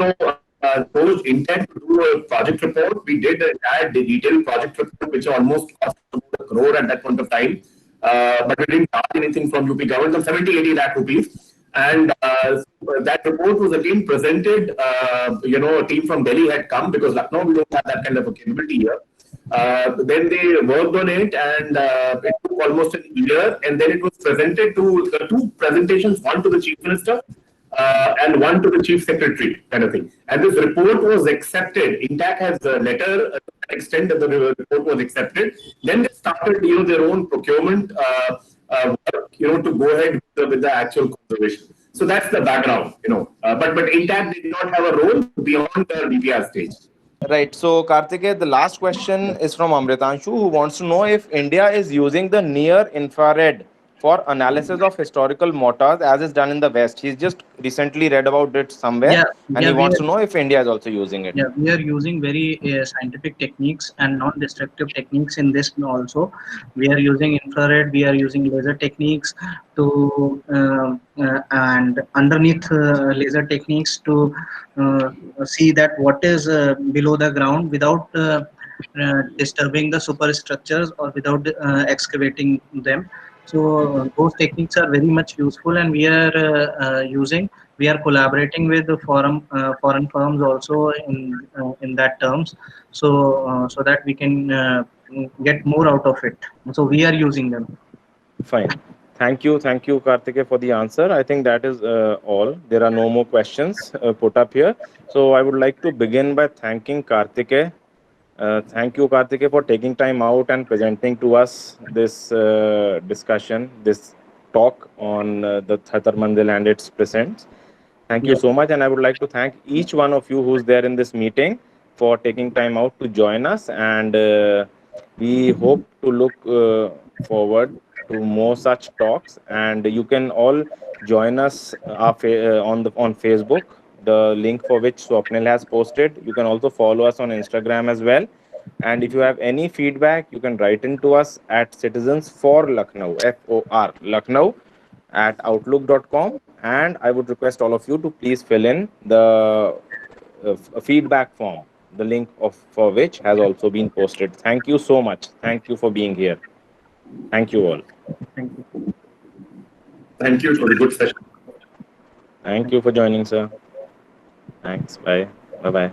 those intent to do a project report. We did an entire detailed project report, which almost cost about 1 crore at that point of time. but we didn't charge anything from UP government, some 70, 80 lakh rupees. And that report was again presented, a team from Delhi had come because Lucknow, we don't have that kind of a capability here. Then they worked on it, and it took almost a year, and then it was presented to the two presentations, one to the Chief Minister and one to the Chief Secretary, kind of thing. And this report was accepted. INTAC has a letter to that extent that the report was accepted. Then they started, their own procurement work, to go ahead with the actual conservation. So that's the background, But INTAC did not have a role beyond the DPR stage. Right. So, Karthikeya, the last question is from Amritanshu, who wants to know if India is using the near infrared for analysis of historical mortars as is done in the West. He's just recently read about it somewhere, and he wants to know if India is also using it. Yeah, we are using very scientific techniques and non-destructive techniques in this also. We are using infrared, we are using laser techniques to and underneath laser techniques to see that what is below the ground without disturbing the superstructures or without excavating them. So those techniques are very much useful, and we are we are collaborating with the foreign firms also in that terms, so that we can get more out of it. So we are using them. Fine. Thank you, Karthikeya, for the answer. I think that is all. There are no more questions put up here. So I would like to begin by thanking Karthikeya. Thank you, Karthikeya, for taking time out and presenting to us this discussion, this talk on the Thatar Mandil and its presents. Thank you so much. And I would like to thank each one of you who's there in this meeting for taking time out to join us. And we hope to look forward to more such talks. And you can all join us on Facebook, the link for which Swapnil has posted. You can also follow us on Instagram as well. And if you have any feedback, you can write into us at Citizens for Lucknow, FOR, Lucknow, at outlook.com. And I would request all of you to please fill in the feedback form, the link for which has also been posted. Thank you so much. Thank you for being here. Thank you all. Thank you. Thank you for the good session. Thank you for joining, sir. Thanks. Bye. Bye-bye.